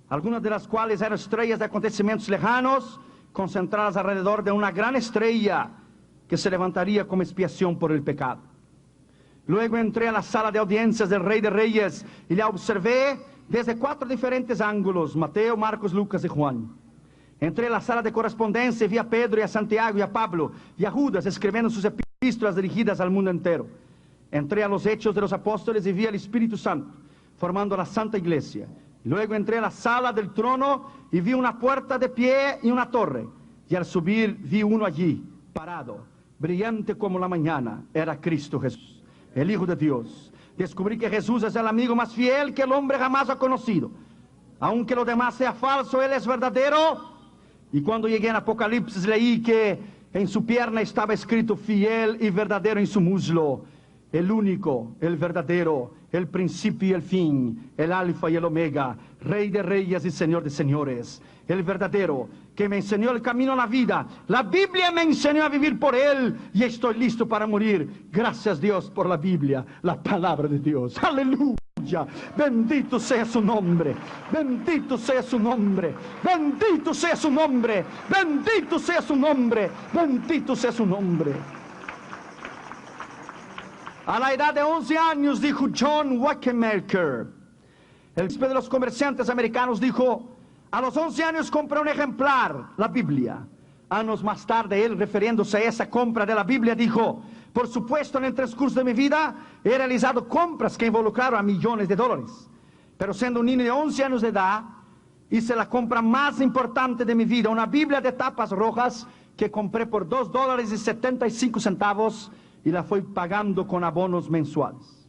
algunas de las cuales eran estrellas de acontecimientos lejanos concentradas alrededor de una gran estrella que se levantaría como expiación por el pecado. Luego entré a la sala de audiencias del Rey de Reyes y la observé desde 4 diferentes ángulos: Mateo, Marcos, Lucas y Juan. Entré a la sala de correspondencia y vi a Pedro y a Santiago y a Pablo y a Judas escribiendo sus epístolas dirigidas al mundo entero. Entré a los Hechos de los Apóstoles y vi al Espíritu Santo formando la Santa Iglesia. Luego entré a la sala del trono y vi una puerta de pie y una torre. Y al subir vi uno allí, parado, brillante como la mañana. Era Cristo Jesús, el Hijo de Dios. Descubrí que Jesús es el amigo más fiel que el hombre jamás ha conocido. Aunque lo demás sea falso, Él es verdadero. Y cuando llegué en Apocalipsis leí que en su pierna estaba escrito fiel y verdadero en su muslo. El único, el verdadero, el principio y el fin, el alfa y el omega, Rey de reyes y Señor de señores. El verdadero, que me enseñó el camino a la vida. La Biblia me enseñó a vivir por Él y estoy listo para morir. Gracias Dios por la Biblia, la palabra de Dios. Aleluya. Bendito sea su nombre. Bendito sea su nombre. Bendito sea su nombre. Bendito sea su nombre. Bendito sea su nombre. A la edad de 11 años, dijo John Wanamaker, el príncipe de los comerciantes americanos, dijo: a los 11 años compré un ejemplar, la Biblia. Años más tarde, él, refiriéndose a esa compra de la Biblia, dijo: Por supuesto, en el transcurso de mi vida he realizado compras que involucraron a millones de dólares. Pero siendo un niño de 11 años de edad, hice la compra más importante de mi vida, una Biblia de tapas rojas que compré por $2.75 y la fui pagando con abonos mensuales.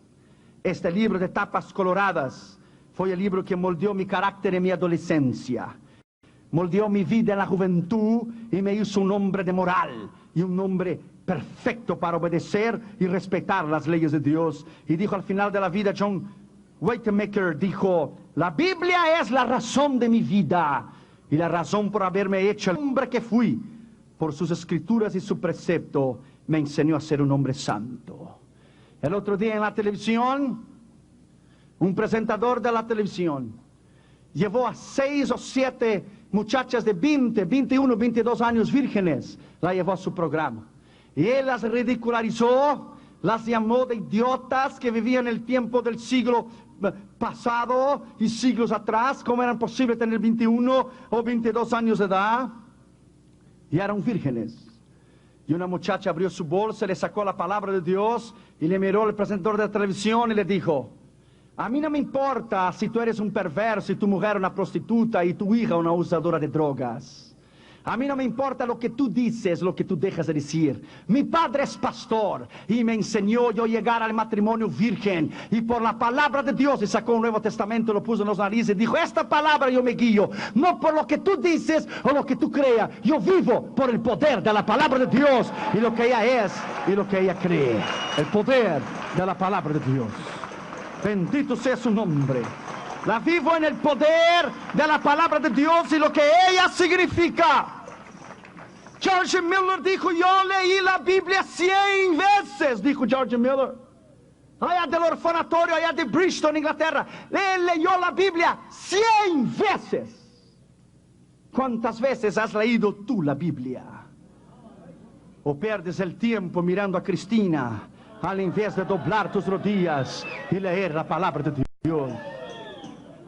Este libro de tapas coloradas fue el libro que moldeó mi carácter en mi adolescencia, moldeó mi vida en la juventud y me hizo un hombre de moral y un hombre perfecto para obedecer y respetar las leyes de Dios. Y dijo al final de la vida, John Waitemaker dijo, la Biblia es la razón de mi vida y la razón por haberme hecho el hombre que fui. Por sus escrituras y su precepto me enseñó a ser un hombre santo. El otro día en la televisión, un presentador de la televisión llevó a 6 o 7 muchachas de 20, 21, 22 años vírgenes, la llevó a su programa. Y él las ridicularizó, las llamó de idiotas que vivían en el tiempo del siglo pasado y siglos atrás. ¿Cómo era posible tener 21 o 22 años de edad? Y eran vírgenes. Y una muchacha abrió su bolsa, le sacó la palabra de Dios y le miró al presentador de la televisión y le dijo, a mí no me importa si tú eres un perverso y tu mujer una prostituta y tu hija una usadora de drogas. A mí no me importa lo que tú dices, lo que tú dejas de decir. Mi padre es pastor y me enseñó yo llegar al matrimonio virgen. Y por la palabra de Dios, y sacó un Nuevo Testamento, lo puso en los narices y dijo, esta palabra yo me guío, no por lo que tú dices o lo que tú creas. Yo vivo por el poder de la palabra de Dios y lo que ella es y lo que ella cree. El poder de la palabra de Dios. Bendito sea su nombre. La vivo en el poder de la palabra de Dios y lo que ella significa. George Miller dijo, yo leí la Biblia 100 veces, dijo George Miller. Allá del orfanatorio, allá de Bristol, Inglaterra. Él leyó la Biblia 100 veces. ¿Cuántas veces has leído tú la Biblia? ¿O pierdes el tiempo mirando a Cristina al invés de doblar tus rodillas y leer la palabra de Dios?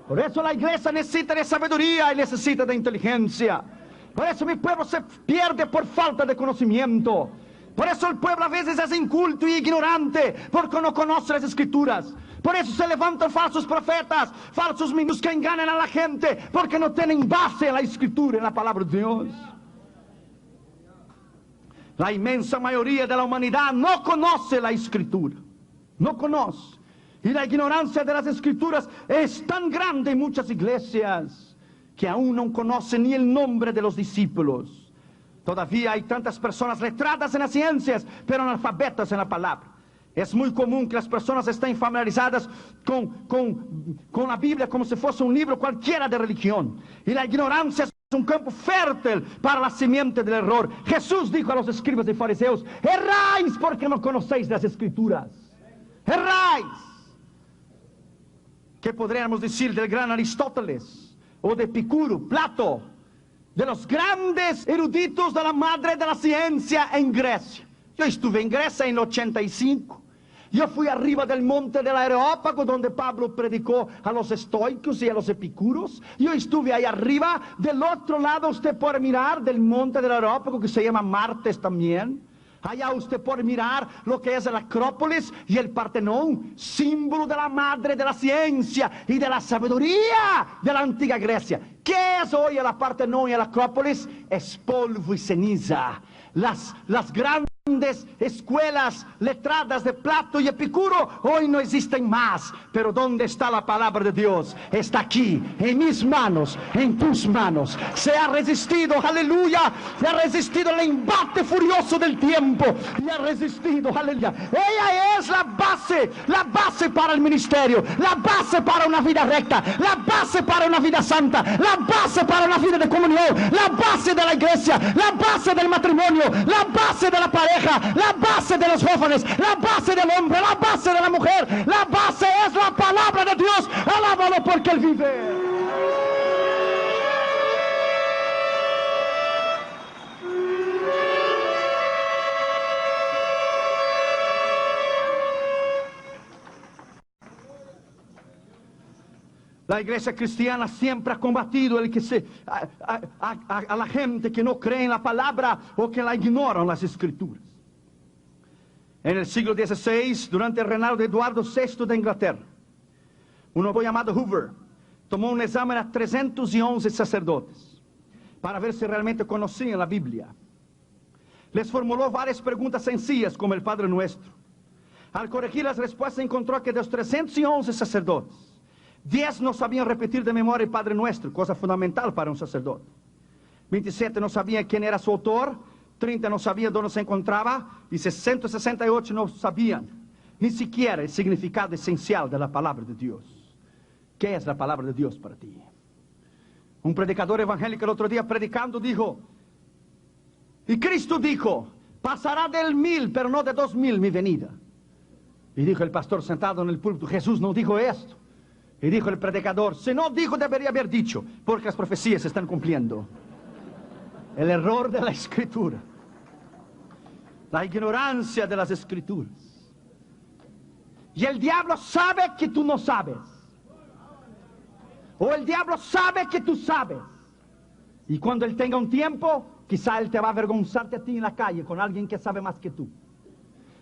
Por eso la iglesia necesita de sabiduría y necesita de inteligencia. Por eso mi pueblo se pierde por falta de conocimiento. Por eso el pueblo a veces es inculto y ignorante, porque no conoce las escrituras. Por eso se levantan falsos profetas, falsos ministros que engañan a la gente, porque no tienen base en la escritura, en la palabra de Dios. La inmensa mayoría de la humanidad no conoce la escritura. No conoce. Y la ignorancia de las escrituras es tan grande en muchas iglesias que aún no conocen ni el nombre de los discípulos. Todavía hay tantas personas letradas en las ciencias, pero analfabetas en la palabra. Es muy común que las personas estén familiarizadas con la Biblia como si fuese un libro cualquiera de religión. Y la ignorancia es un campo fértil para la simiente del error. Jesús dijo a los escribas y fariseos, erráis porque no conocéis las escrituras. Erráis. ¿Qué podríamos decir del gran Aristóteles? O de Epicuro, Plato, de los grandes eruditos de la madre de la ciencia en Grecia. Yo estuve en Grecia en el 85. Yo fui arriba del monte del Areópago donde Pablo predicó a los estoicos y a los epicuros. Yo estuve ahí arriba. Del otro lado usted puede mirar del monte del Areópago que se llama Martes también. Allá usted puede mirar lo que es el Acrópolis y el Partenón, símbolo de la madre de la ciencia y de la sabiduría de la antigua Grecia. ¿Qué es hoy el Partenón y el Acrópolis? Es polvo y ceniza. Las grandes escuelas letradas de Plato y Epicuro hoy no existen más. Pero ¿dónde está la palabra de Dios? Está aquí, en mis manos, en tus manos. Se ha resistido, aleluya. Se ha resistido el embate furioso del tiempo. Y ha resistido, aleluya. Ella es la base para el ministerio, la base para una vida recta, la base para una vida santa, la base para una vida de comunión, la base de la iglesia, la base del matrimonio, la base de la pareja, la base de los jóvenes, la base del hombre, la base de la mujer. La base es la palabra de Dios. Alábalo porque Él vive. La iglesia cristiana siempre ha combatido a la gente que no cree en la palabra o que la ignoran las escrituras. En el siglo XVI, durante el reinado de Eduardo VI de Inglaterra, un hombre llamado Hoover tomó un examen a 311 sacerdotes para ver si realmente conocían la Biblia. Les formuló varias preguntas sencillas como el Padre Nuestro. Al corregir las respuestas encontró que de los 311 sacerdotes, 10 no sabían repetir de memoria el Padre Nuestro, cosa fundamental para un sacerdote. 27 no sabían quién era su autor, 30 no sabían dónde se encontraba y 168 no sabían ni siquiera el significado esencial de la palabra de Dios. ¿Qué es la palabra de Dios para ti? Un predicador evangélico el otro día predicando dijo, y Cristo dijo, pasará del 1000, pero no de 2000 mi venida. Y dijo el pastor sentado en el púlpito, Jesús no dijo esto. Y dijo el predicador, si no dijo debería haber dicho, porque las profecías se están cumpliendo. El error de la Escritura, la ignorancia de las Escrituras. Y el diablo sabe que tú no sabes. O el diablo sabe que tú sabes. Y cuando él tenga un tiempo, quizá él te va a avergonzarte a ti en la calle con alguien que sabe más que tú.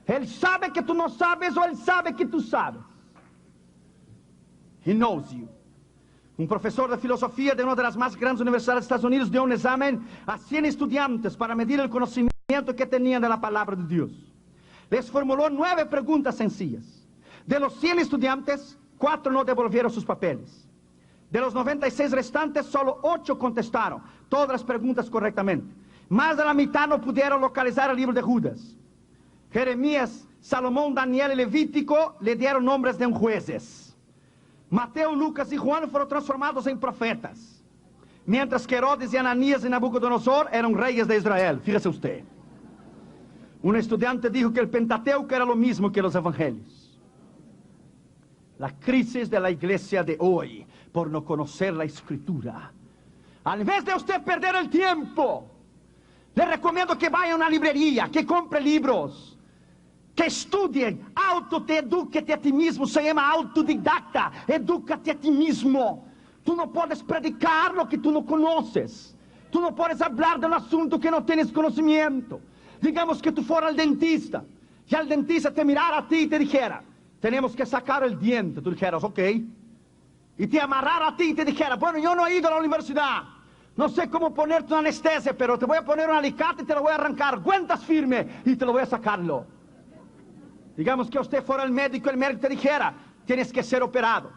Él sabe que tú no sabes o él sabe que tú sabes. He knows you. Un profesor de filosofía de una de las más grandes universidades de Estados Unidos dio un examen a 100 estudiantes para medir el conocimiento que tenían de la palabra de Dios. Les formuló 9 preguntas sencillas. De los 100 estudiantes, 4 no devolvieron sus papeles. De los 96 restantes, solo 8 contestaron todas las preguntas correctamente. Más de la mitad no pudieron localizar el libro de Judas. Jeremías, Salomón, Daniel y Levítico le dieron nombres de jueces. Mateo, Lucas y Juan fueron transformados en profetas. Mientras que Herodes y Ananías y Nabucodonosor eran reyes de Israel. Fíjese usted. Un estudiante dijo que el Pentateuco era lo mismo que los evangelios. La crisis de la iglesia de hoy por no conocer la Escritura. En vez de usted perder el tiempo, le recomiendo que vaya a una librería, que compre libros, que estudie, autoeduque a ti mismo, se llama autodidacta, edúcate a ti mismo. Tú no puedes predicar lo que tú no conoces. Tú no puedes hablar de un asunto que no tienes conocimiento. Digamos que tú fueras al dentista, y el dentista te mirara a ti y te dijera, tenemos que sacar el diente. Tú dijeras, ok. Y te amarrara a ti y te dijera, bueno, yo no he ido a la universidad, no sé cómo ponerte una anestesia, pero te voy a poner un alicate y te lo voy a arrancar, aguantas firme y te lo voy a sacarlo. Digamos que usted fuera al médico, el médico te dijera, tienes que ser operado.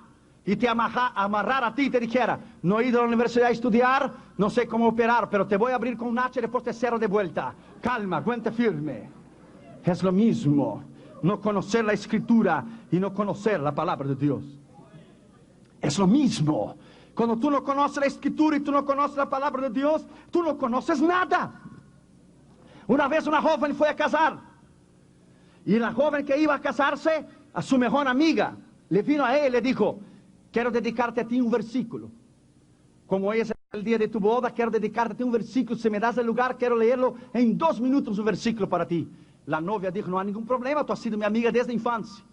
Y te amarrara a ti y te dijera, no he ido a la universidad a estudiar, no sé cómo operar, pero te voy a abrir con un hacha y después te cierro de vuelta. Calma, aguanta firme. Es lo mismo, no conocer la Escritura y no conocer la palabra de Dios. Es lo mismo. Cuando tú no conoces la Escritura y tú no conoces la palabra de Dios, tú no conoces nada. Una vez una joven fue a casar. Y la joven que iba a casarse, a su mejor amiga, le vino a él y le dijo, quiero dedicarte a ti un versículo. Como hoy es el día de tu boda, quiero dedicarte a ti un versículo. Si me das el lugar, quiero leerlo en 2 minutos, un versículo para ti. La novia dijo, no hay ningún problema, tú has sido mi amiga desde la infancia.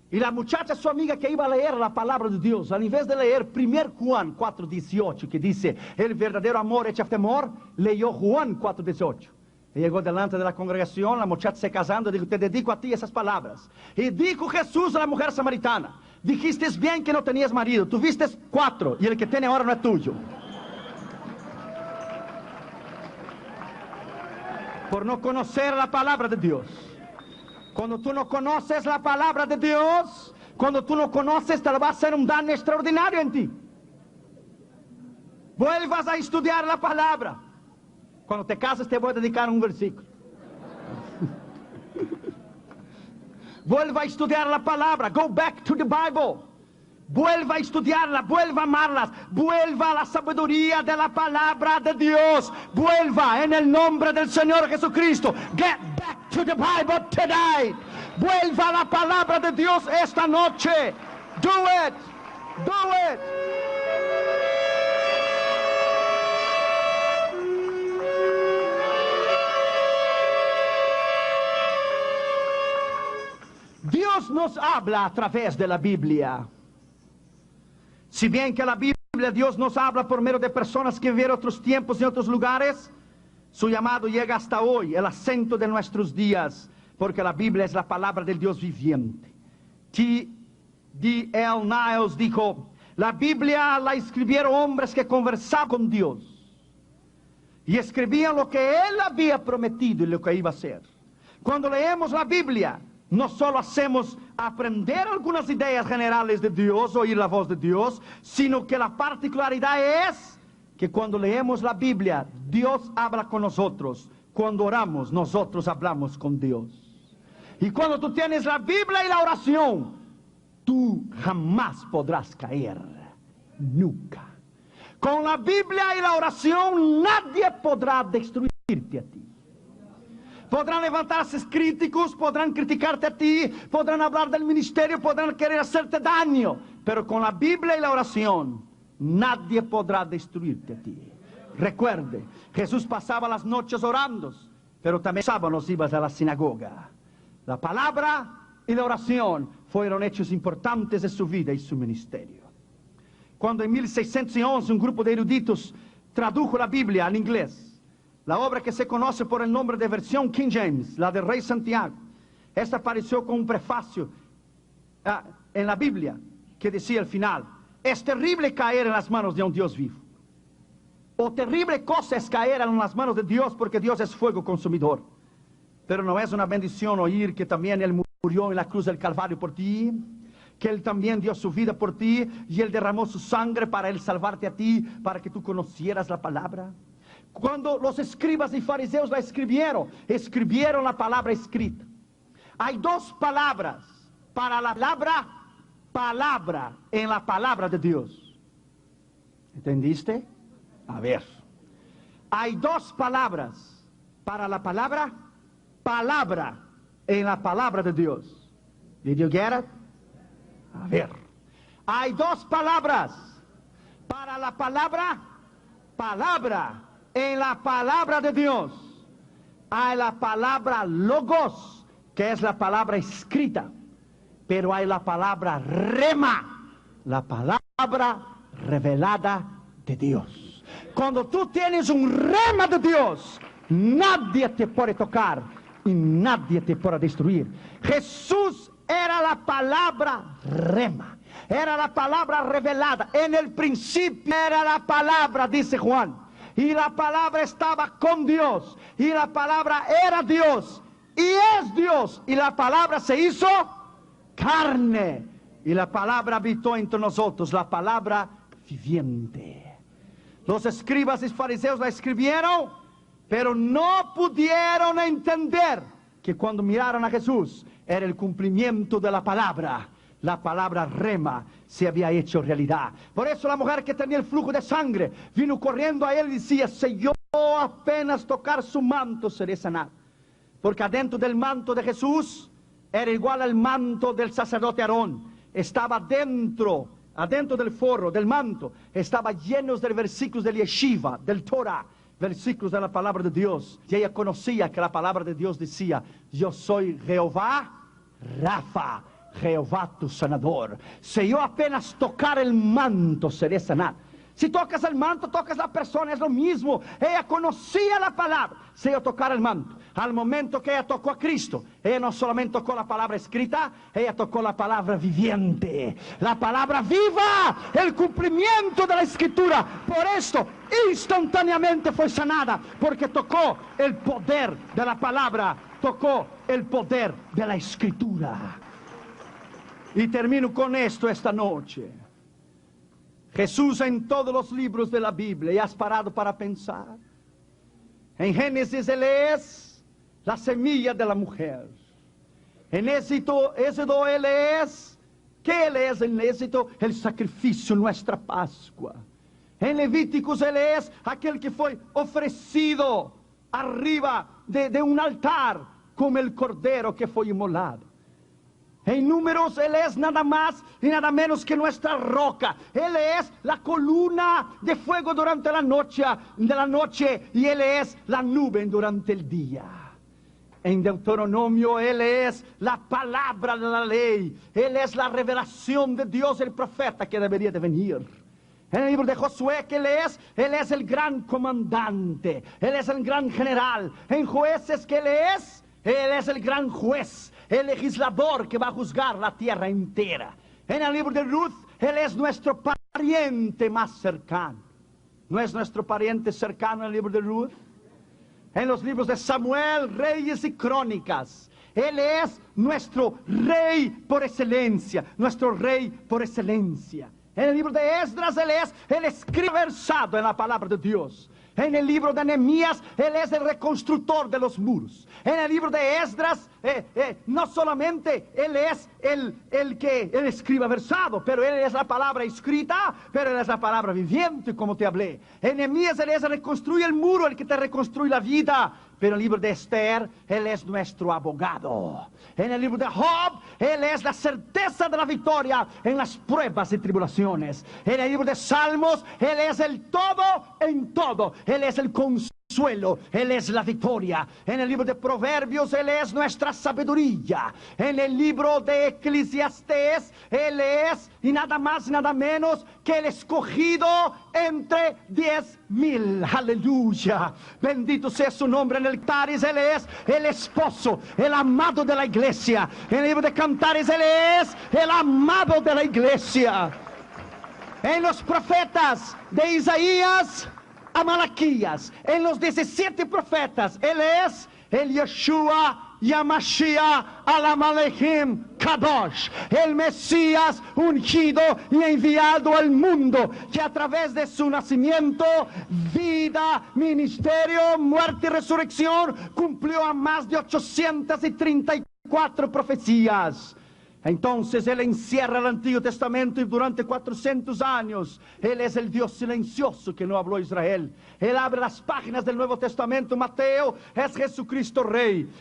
Y la muchacha, su amiga que iba a leer la palabra de Dios, al invés de leer 1 Juan 4:18, que dice, el verdadero amor echa temor, leyó Juan 4:18. Y llegó delante de la congregación, la muchacha se casando, y dijo, te dedico a ti esas palabras. Y dijo Jesús a la mujer samaritana, dijiste bien que no tenías marido, tuviste 4, y el que tiene ahora no es tuyo. Por no conocer la palabra de Dios. Cuando tú no conoces la palabra de Dios, cuando tú no conoces, te va a hacer un daño extraordinario en ti. Vuelvas a estudiar la palabra. Cuando te cases te voy a dedicar un versículo. Vuelva a estudiar la palabra. Go back to the Bible. Vuelva a estudiarla, vuelva a amarlas, vuelva a la sabiduría de la palabra de Dios. Vuelva en el nombre del Señor Jesucristo. Get back to the Bible today. Vuelva a la palabra de Dios esta noche. Do it. Do it. Dios nos habla a través de la Biblia. Si bien que la Biblia, Dios nos habla por medio de personas que vivieron otros tiempos y otros lugares, su llamado llega hasta hoy, el acento de nuestros días, porque la Biblia es la palabra del Dios viviente. D.L. Niles dijo, la Biblia la escribieron hombres que conversaban con Dios y escribían lo que Él había prometido y lo que iba a hacer. Cuando leemos la Biblia, no solo hacemos aprender algunas ideas generales de Dios, oír la voz de Dios, sino que la particularidad es que cuando leemos la Biblia, Dios habla con nosotros. Cuando oramos, nosotros hablamos con Dios. Y cuando tú tienes la Biblia y la oración, tú jamás podrás caer. Nunca. Con la Biblia y la oración, nadie podrá destruirte a ti. Podrán levantarse críticos, podrán criticarte a ti, podrán hablar del ministerio, podrán querer hacerte daño. Pero con la Biblia y la oración, nadie podrá destruirte a ti. Recuerde, Jesús pasaba las noches orando, pero también sábados ibas a la sinagoga. La palabra y la oración fueron hechos importantes de su vida y su ministerio. Cuando en 1611 un grupo de eruditos tradujo la Biblia al inglés, la obra que se conoce por el nombre de versión King James, la del Rey Santiago, esta apareció con un prefacio en la Biblia que decía al final, es terrible caer en las manos de un Dios vivo. O terrible cosa es caer en las manos de Dios, porque Dios es fuego consumidor. Pero no es una bendición oír que también Él murió en la cruz del Calvario por ti, que Él también dio su vida por ti, y Él derramó su sangre para Él salvarte a ti, para que tú conocieras la palabra. Cuando los escribas y fariseos la escribieron la palabra escrita. Hay dos palabras para la palabra en la palabra de Dios. ¿Entendiste? A ver. Hay dos palabras para la palabra en la palabra de Dios. Did you get it? A ver. Hay dos palabras para la palabra en la palabra de Dios. Hay la palabra logos, que es la palabra escrita, pero hay la palabra rema, la palabra revelada de Dios. Cuando tú tienes un rema de Dios, nadie te puede tocar y nadie te puede destruir. Jesús era la palabra rema, era la palabra revelada. En el principio era la palabra, dice Juan. Y la palabra estaba con Dios. Y la palabra era Dios. Y es Dios. Y la palabra se hizo carne. Y la palabra habitó entre nosotros. La palabra viviente. Los escribas y fariseos la escribieron, pero no pudieron entender que cuando miraron a Jesús era el cumplimiento de la palabra. La palabra rema se había hecho realidad. Por eso la mujer que tenía el flujo de sangre vino corriendo a él y decía, si yo apenas tocar su manto seré sanado. Porque adentro del manto de Jesús era igual al manto del sacerdote Aarón. Estaba adentro del forro, del manto, estaba llenos de versículos del Yeshiva, del Torah, versículos de la palabra de Dios. Y ella conocía que la palabra de Dios decía, yo soy Jehová Rafa, Jehová tu sanador. Si yo apenas tocar el manto seré sanado. Si tocas el manto, tocas la persona, es lo mismo. Ella conocía la palabra. Si ella tocara el manto, al momento que ella tocó a Cristo, ella no solamente tocó la palabra escrita, ella tocó la palabra viviente, la palabra viva, el cumplimiento de la escritura. Por esto instantáneamente fue sanada, porque tocó el poder de la palabra, tocó el poder de la escritura. Y termino con esto esta noche. Jesús en todos los libros de la Biblia, ¿y has parado para pensar? En Génesis Él es la semilla de la mujer. En Éxodo Él es, ¿qué Él es en Éxodo? El sacrificio, nuestra Pascua. En Levíticos Él es aquel que fue ofrecido arriba de un altar como el cordero que fue inmolado. En Números Él es nada más y nada menos que nuestra roca. Él es la columna de fuego durante la noche y Él es la nube durante el día. En Deuteronomio Él es la palabra de la ley. Él es la revelación de Dios, el profeta que debería de venir. En el libro de Josué que Él es el gran comandante. Él es el gran general. En Jueces que Él es Él es el gran juez, el legislador que va a juzgar la tierra entera. En el libro de Ruth, Él es nuestro pariente más cercano. ¿No es nuestro pariente cercano en el libro de Ruth? En los libros de Samuel, Reyes y Crónicas, Él es nuestro rey por excelencia, nuestro rey por excelencia. En el libro de Esdras, Él es el escriba versado en la palabra de Dios. En el libro de Nehemías, Él es el reconstructor de los muros. En el libro de Esdras, no solamente Él es el escriba versado, pero Él es la palabra escrita, pero Él es la palabra viviente, como te hablé. En Nehemías, Él es el que reconstruye el muro, el que te reconstruye la vida. Pero en el libro de Esther, Él es nuestro abogado. En el libro de Job, Él es la certeza de la victoria en las pruebas y tribulaciones. En el libro de Salmos, Él es el todo en todo. Él es el consuelo, Él es la victoria. En el libro de Proverbios, Él es nuestra sabiduría. En el libro de Eclesiastés, Él es, y nada más y nada menos, que el escogido entre 10,000. Aleluya. Bendito sea su nombre. En el Cantares, Él es el esposo, el amado de la iglesia. En el libro de Cantares, Él es el amado de la iglesia. En los profetas de Isaías a Malaquías, en los 17 profetas, Él es el Yeshua Yamashiach Alamalehim Kadosh, el Mesías ungido y enviado al mundo, que a través de su nacimiento, vida, ministerio, muerte y resurrección, cumplió a más de 834 profecías. Entonces Él encierra el Antiguo Testamento y durante 400 años Él es el Dios silencioso que no habló a Israel. Él abre las páginas del Nuevo Testamento. Mateo es Jesucristo Rey,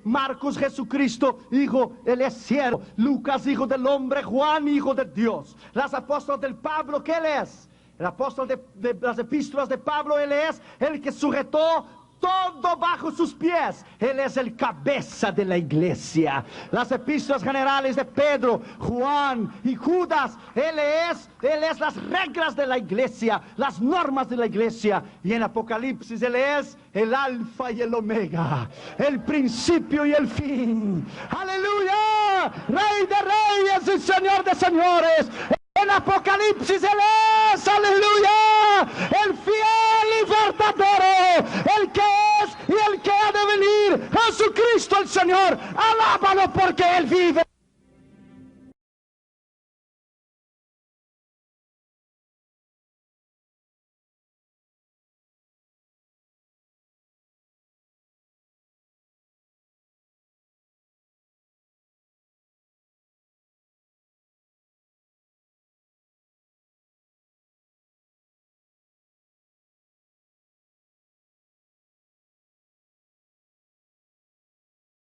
Marcos Jesucristo Hijo, Él es siervo, Lucas Hijo del Hombre, Juan Hijo de Dios. Las apóstolas del Pablo, ¿qué Él es? El apóstol de las epístolas de Pablo, Él es el que sujetó todo bajo sus pies. Él es el cabeza de la iglesia. Las epístolas generales de Pedro, Juan y Judas, Él es las reglas de la iglesia, las normas de la iglesia. Y en Apocalipsis, Él es el alfa y el omega, el principio y el fin. Aleluya, Rey de reyes y Señor de señores. En Apocalipsis Él es, aleluya, el fiel y verdadero, el que es y el que ha de venir, Jesucristo el Señor. Alábalo porque Él vive.